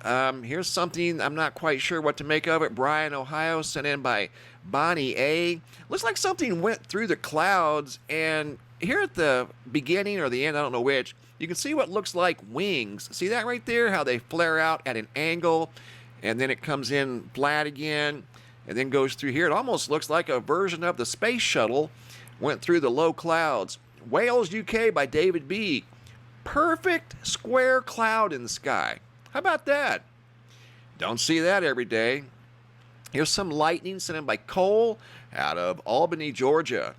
Here's something I'm not quite sure what to make of it. Bryan, Ohio, sent in by Bonnie A. Looks like something went through the clouds, and here at the beginning or the end, I don't know which, you can see what looks like wings. See that right there? How they flare out at an angle, and then it comes in flat again, and then goes through here. It almost looks like a version of the space shuttle went through the low clouds. Wales, UK by David B. Perfect square cloud in the sky. How about that? Don't see that every day. Here's some lightning sent in by Cole out of Albany, Georgia.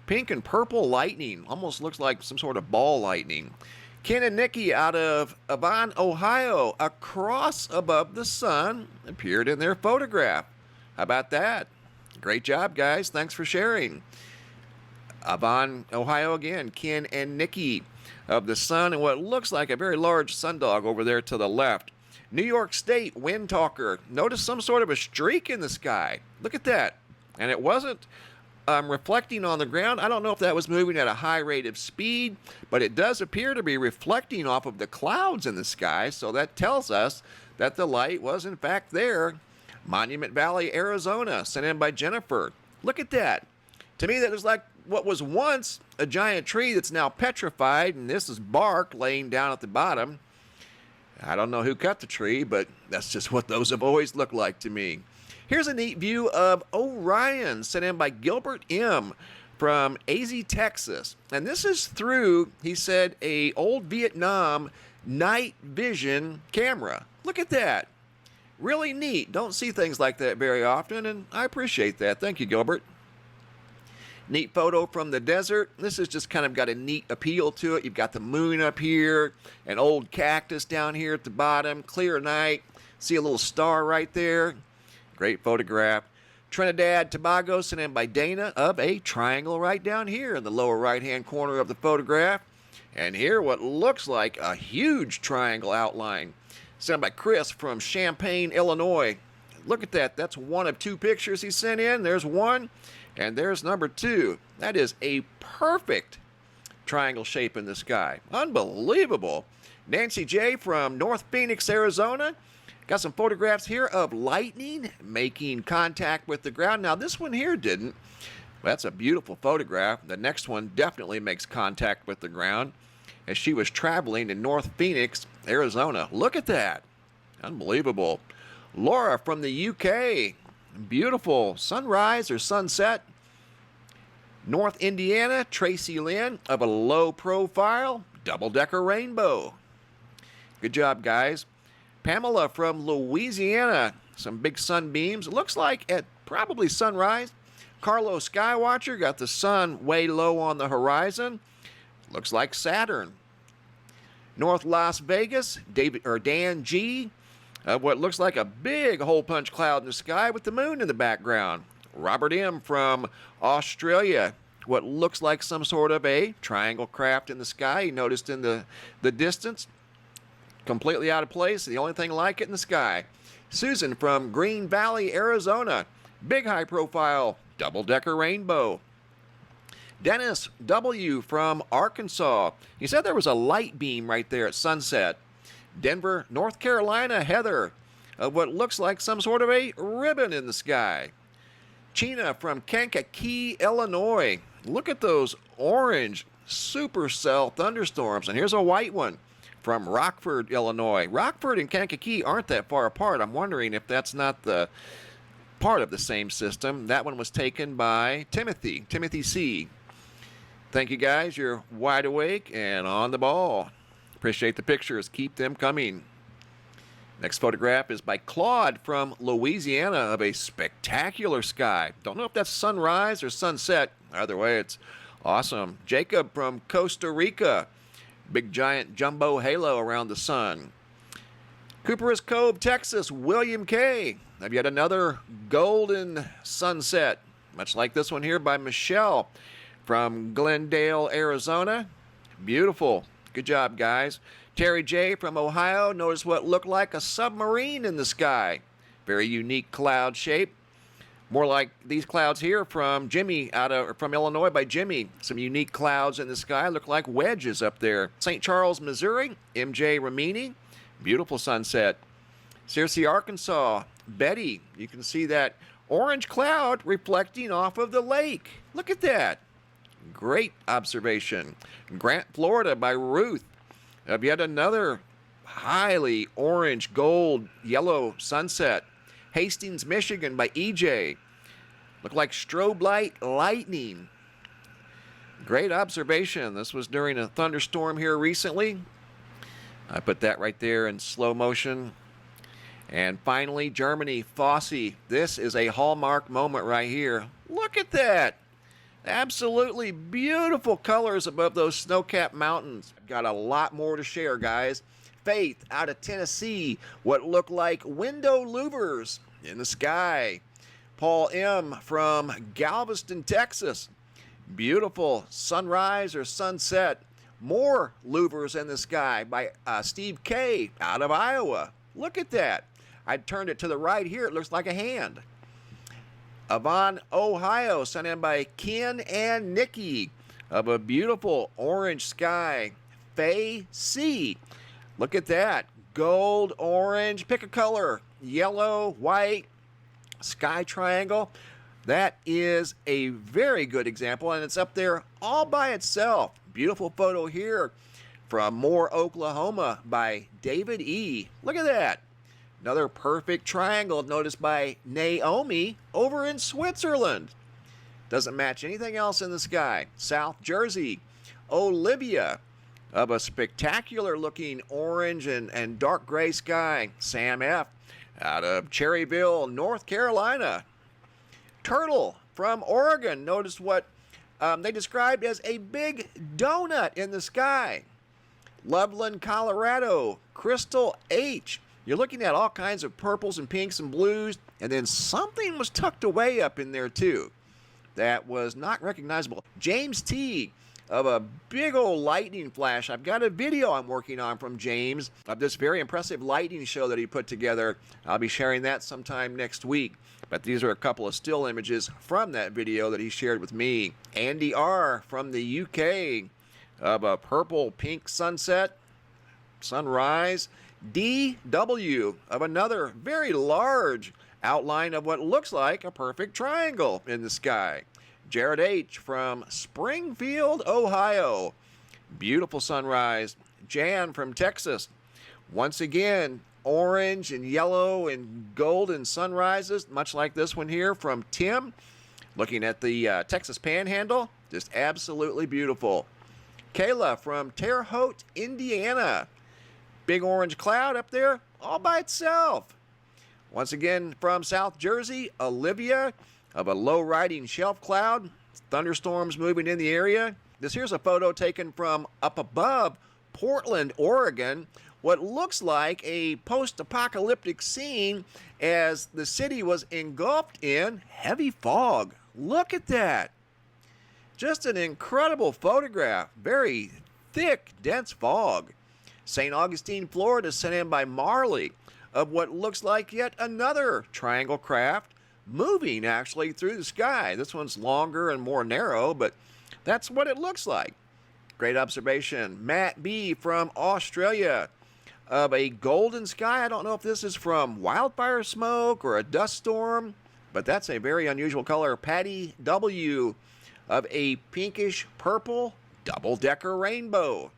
Pink and purple lightning. Almost looks like some sort of ball lightning. Ken and Nikki out of Avon, Ohio. A cross above the sun appeared in their photograph. How about that? Great job, guys. Thanks for sharing. Avon, Ohio again. Ken and Nikki of the sun and what looks like a very large sundog over there to the left. New York State, Wind Talker. Notice some sort of a streak in the sky. Look at that. And it wasn't reflecting on the ground. I don't know if that was moving at a high rate of speed, but it does appear to be reflecting off of the clouds in the sky, so that tells us that the light was in fact there. Monument Valley, Arizona, sent in by Jennifer. Look at that. To me, that is like what was once a giant tree that's now petrified, and this is bark laying down at the bottom. I don't know who cut the tree, but that's just what those have always looked like to me. Here's a neat view of Orion, sent in by Gilbert M. from AZ, Texas. And this is through, he said, a old Vietnam night vision camera. Look at that. Really neat. Don't see things like that very often, and I appreciate that. Thank you, Gilbert. Neat photo from the desert. This has just kind of got a neat appeal to it. You've got the moon up here, an old cactus down here at the bottom, clear night. See a little star right there. Great photograph. Trinidad, Tobago, sent in by Dana of a triangle right down here in the lower right-hand corner of the photograph. And here what looks like a huge triangle outline. Sent by Chris from Champaign, Illinois. Look at that. That's one of 2 pictures he sent in. There's one. And there's number 2. That is a perfect triangle shape in the sky. Unbelievable. Nancy J. from North Phoenix, Arizona. Got some photographs here of lightning making contact with the ground. Now, this one here didn't. That's a beautiful photograph. The next one definitely makes contact with the ground as she was traveling in North Phoenix, Arizona. Look at that. Unbelievable. Laura from the UK. Beautiful sunrise or sunset. North Indiana, Tracy Lynn of a low profile double-decker rainbow. Good job, guys. Pamela from Louisiana. Some big sunbeams. It looks like at probably sunrise. Carlos Skywatcher got the sun way low on the horizon. Looks like Saturn. North Las Vegas, Dan G. What looks like a big hole punch cloud in the sky with the moon in the background. Robert M. from Australia. What looks like some sort of a triangle craft in the sky. You noticed in the distance. Completely out of place. The only thing like it in the sky. Susan from Green Valley, Arizona. Big high profile double-decker rainbow. Dennis W. from Arkansas. He said there was a light beam right there at sunset. Denver, North Carolina, Heather. What looks like some sort of a ribbon in the sky. Chena from Kankakee, Illinois. Look at those orange supercell thunderstorms. And here's a white one from Rockford, Illinois. Rockford and Kankakee aren't that far apart. I'm wondering if that's not the part of the same system. That one was taken by Timothy C. Thank you, guys. You're wide awake and on the ball. Appreciate the pictures. Keep them coming. Next photograph is by Claude from Louisiana of a spectacular sky. Don't know if that's sunrise or sunset. Either way, it's awesome. Jacob from Costa Rica. Big giant jumbo halo around the sun. Cooper's Cove, Texas, William K. Have yet another golden sunset, much like this one here by Michelle from Glendale, Arizona. Beautiful. Good job, guys. Terry J. from Ohio. Notice what looked like a submarine in the sky. Very unique cloud shape. More like these clouds here from Jimmy from Illinois by Jimmy. Some unique clouds in the sky. Look like wedges up there. St. Charles, Missouri. MJ Ramini. Beautiful sunset. Searcy, Arkansas. Betty. You can see that orange cloud reflecting off of the lake. Look at that. Great observation. Grant, Florida by Ruth. Of yet another highly orange, gold, yellow sunset. Hastings, Michigan by EJ. Look like strobe light lightning. Great observation. This was during a thunderstorm here recently. I put that right there in slow motion. And finally, Germany, Fosse. This is a hallmark moment right here. Look at that. Absolutely beautiful colors above those snow-capped mountains. Got a lot more to share, guys. Faith out of Tennessee. What look like window louvers in the sky. Paul M. from Galveston, Texas. Beautiful sunrise or sunset. More louvers in the sky by Steve K. out of Iowa. Look at that. I turned it to the right here. It looks like a hand. Avon, Ohio, sent in by Ken and Nikki of a beautiful orange sky. Faye C. Look at that. Gold, orange, pick a color. Yellow, white, sky triangle. That is a very good example, and it's up there all by itself. Beautiful photo here from Moore, Oklahoma by David E. Look at that. Another perfect triangle noticed by Naomi over in Switzerland. Doesn't match anything else in the sky. South Jersey, Olivia of a spectacular looking orange and dark gray sky. Sam F. out of Cherryville, North Carolina. Turtle from Oregon. Notice what they described as a big donut in the sky. Loveland, Colorado. Crystal H. You're looking at all kinds of purples and pinks and blues, and then something was tucked away up in there too. That was not recognizable. James T. of a big old lightning flash. I've got a video I'm working on from James of this very impressive lightning show that he put together. I'll be sharing that sometime next week. But these are a couple of still images from that video that he shared with me. Andy R. from the UK of a purple pink sunset. sunrise DW of another very large outline of what looks like a perfect triangle in the sky. Jared H. from Springfield, Ohio. Beautiful sunrise. Jan from Texas. Once again, orange and yellow and golden sunrises, much like this one here from Tim. Looking at the Texas Panhandle, just absolutely beautiful. Kayla from Terre Haute, Indiana. Big orange cloud up there all by itself. Once again from South Jersey, Olivia of a low riding shelf cloud. Thunderstorms moving in the area. This here's a photo taken from up above Portland, Oregon. What looks like a post-apocalyptic scene as the city was engulfed in heavy fog. Look at that. Just an incredible photograph. Very thick, dense fog. St. Augustine, Florida, sent in by Marley of what looks like yet another triangle craft moving actually through the sky. This one's longer and more narrow, but that's what it looks like. Great observation. Matt B. from Australia of a golden sky. I don't know if this is from wildfire smoke or a dust storm, but that's a very unusual color. Patty W. of a pinkish purple double-decker rainbow.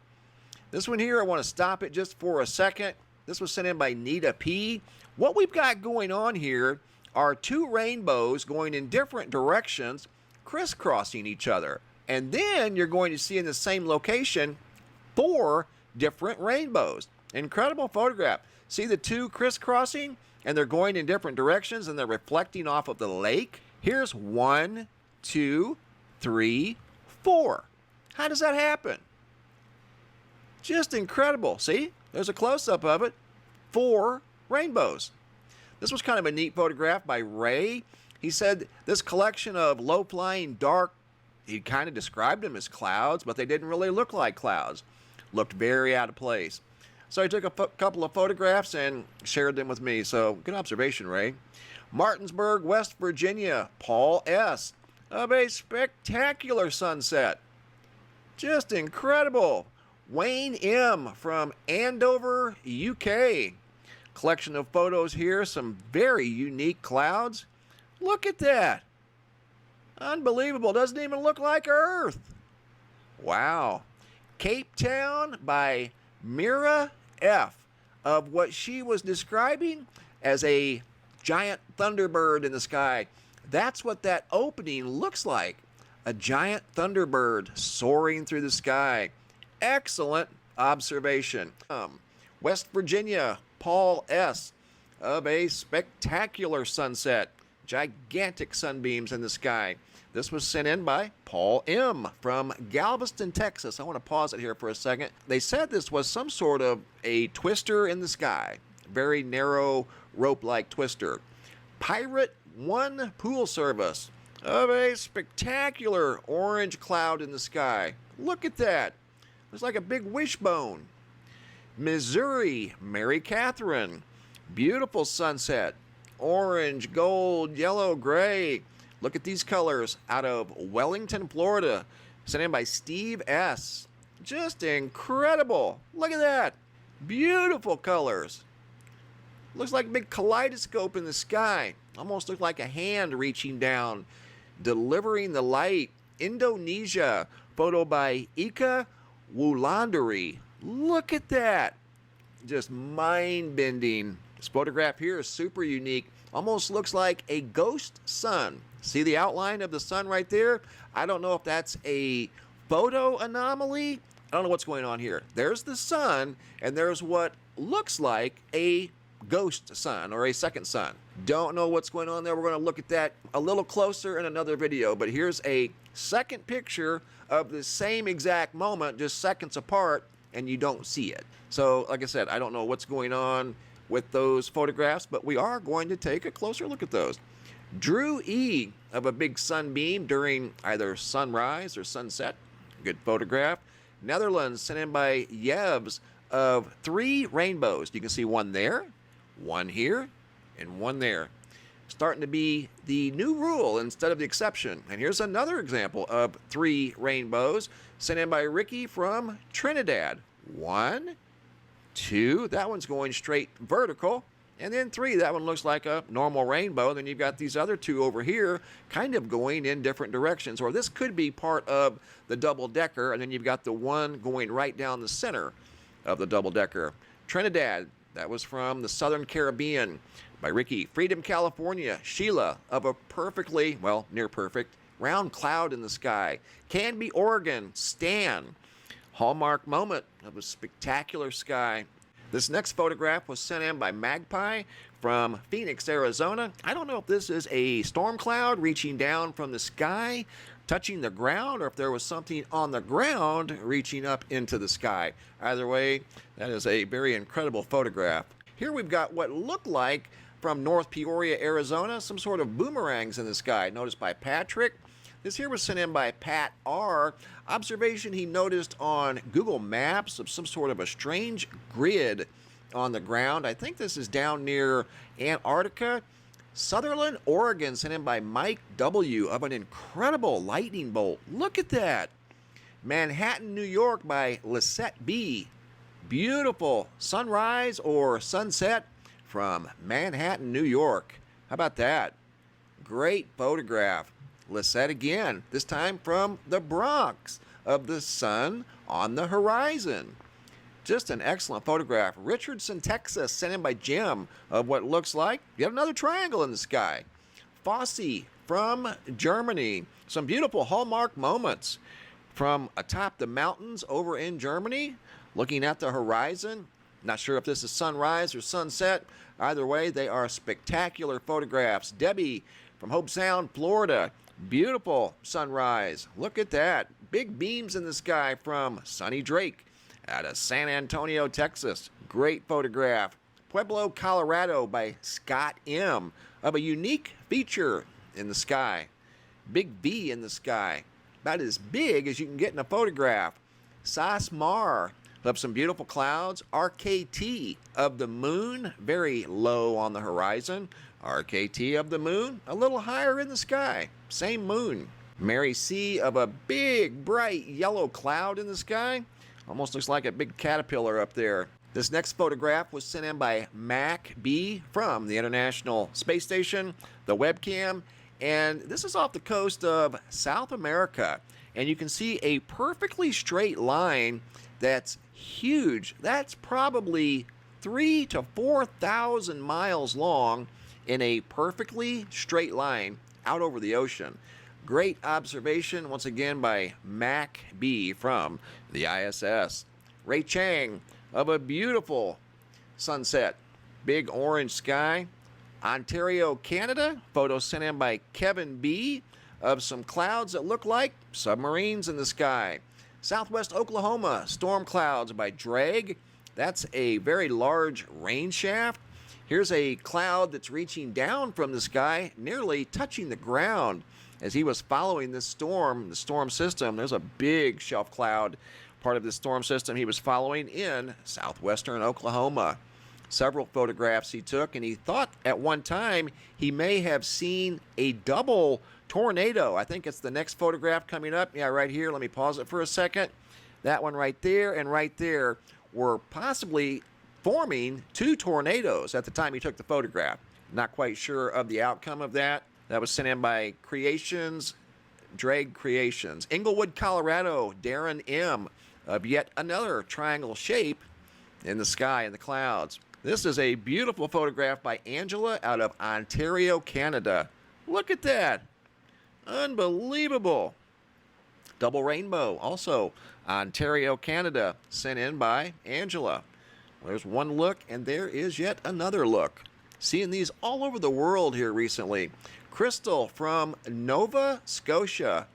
This one here, I want to stop it just for a second. This was sent in by Nita P. What we've got going on here are two rainbows going in different directions, crisscrossing each other. And then you're going to see in the same location 4 different rainbows. Incredible photograph. See the two crisscrossing? And they're going in different directions and they're reflecting off of the lake. Here's 1, 2, 3, 4. How does that happen? Just incredible. See? There's a close-up of it. 4 rainbows. This was kind of a neat photograph by Ray. He said this collection of low-flying dark, he kind of described them as clouds, but they didn't really look like clouds. Looked very out of place. So he took a couple of photographs and shared them with me. So good observation, Ray. Martinsburg, West Virginia, Paul S. of a spectacular sunset. Just incredible. Wayne M. from Andover, UK. Collection of photos here, some very unique clouds. Look at that. Unbelievable. Doesn't even look like Earth. Wow. Cape Town by Mira F. of what she was describing as a giant thunderbird in the sky. That's what that opening looks like. A giant thunderbird soaring through the sky. Excellent observation. West Virginia, Paul S. of a spectacular sunset. Gigantic sunbeams in the sky. This was sent in by Paul M. from Galveston, Texas. I want to pause it here for a second. They said this was some sort of a twister in the sky. Very narrow rope-like twister. Pirate 1 Pool Service of a spectacular orange cloud in the sky. Look at that. It's like a big wishbone. Missouri, Mary Catherine. Beautiful sunset. Orange, gold, yellow, gray. Look at these colors out of Wellington, Florida. Sent in by Steve S. Just incredible. Look at that. Beautiful colors. Looks like a big kaleidoscope in the sky. Almost looks like a hand reaching down, delivering the light. Indonesia. Photo by Ika Wulandari. Look at that. Just mind-bending. This photograph here is super unique. Almost looks like a ghost sun. See the outline of the sun right there? I don't know if that's a photo anomaly. I don't know what's going on here. There's the sun, and there's what looks like a ghost sun or a second sun. Don't know what's going on there. We're going to look at that a little closer in another video. But here's a second picture of the same exact moment, just seconds apart, and you don't see it. So, like I said, I don't know what's going on with those photographs, but we are going to take a closer look at those. Drew E. of a big sunbeam during either sunrise or sunset. Good photograph. Netherlands, sent in by Yevs, of 3 rainbows. You can see one there, one here, and one there. Starting to be the new rule instead of the exception. And here's another example of 3 rainbows, sent in by Ricky from Trinidad. 1, 2, that one's going straight vertical. And then 3, that one looks like a normal rainbow. Then you've got these other 2 over here kind of going in different directions. Or this could be part of the double-decker, and then you've got the one going right down the center of the double-decker. Trinidad, that was from the Southern Caribbean by Ricky. Freedom, California, Sheila, of a perfectly, well, near perfect, round cloud in the sky. Canby, Oregon, Stan. Hallmark moment of a spectacular sky. This next photograph was sent in by Magpie from Phoenix, Arizona. I don't know if this is a storm cloud reaching down from the sky, touching the ground, or if there was something on the ground reaching up into the sky. Either way, that is a very incredible photograph. Here we've got what looked like from North Peoria, Arizona, some sort of boomerangs in the sky, noticed by Patrick. This here was sent in by Pat R. Observation he noticed on Google Maps of some sort of a strange grid on the ground. I think this is down near Antarctica. Sutherland, Oregon, sent in by Mike W. of an incredible lightning bolt. Look at that. Manhattan, New York by Lisette B. Beautiful sunrise or sunset from Manhattan, New York. How about that? Great photograph. Lisette again, this time from the Bronx, of the sun on the horizon. Just an excellent photograph. Richardson, Texas, sent in by Jim, of what looks like yet another triangle in the sky. Fosse from Germany. Some beautiful hallmark moments from atop the mountains over in Germany, looking at the horizon. Not sure if this is sunrise or sunset. Either way, they are spectacular photographs. Debbie from Hope Sound, Florida. Beautiful sunrise. Look at that. Big beams in the sky from Sonny Drake out of San Antonio, Texas. Great photograph. Pueblo, Colorado by Scott M. of a unique feature in the sky. Big V in the sky. About as big as you can get in a photograph. Sas Mar of some beautiful clouds. RKT of the moon, very low on the horizon. RKT of the moon, a little higher in the sky. Same moon. Mary C. of a big, bright yellow cloud in the sky. Almost looks like a big caterpillar up there. This next photograph was sent in by Mac B. from the International Space Station, the webcam. And this is off the coast of South America. And you can see a perfectly straight line that's huge. That's probably 3,000 to 4,000 miles long in a perfectly straight line out over the ocean. Great observation once again by Mac B from the ISS. Ray Chang of a beautiful sunset. Big orange sky. Ontario, Canada. Photo sent in by Kevin B of some clouds that look like submarines in the sky. Southwest Oklahoma, storm clouds by Drag. That's a very large rain shaft. Here's a cloud that's reaching down from the sky, nearly touching the ground. As he was following this storm, the storm system, there's a big shelf cloud, part of the storm system he was following in southwestern Oklahoma. Several photographs he took, and he thought at one time he may have seen a double tornado. I think it's the next photograph coming up. Yeah, right here. Let me pause it for a second. That one right there and right there were possibly forming 2 tornadoes at the time he took the photograph. Not quite sure of the outcome of that. That was sent in by Creations, Drag Creations. Inglewood, Colorado, Darren M. of yet another triangle shape in the sky, in the clouds. This is a beautiful photograph by Angela out of Ontario, Canada. Look at that. Unbelievable. Double rainbow, also Ontario, Canada, sent in by Angela. There's one look, and there is yet another look. Seeing these all over the world here recently. Crystal from Nova Scotia.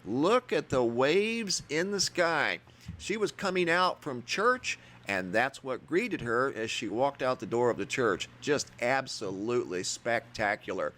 Look at the waves in the sky. She was coming out from church, and that's what greeted her as she walked out the door of the church. Just absolutely spectacular.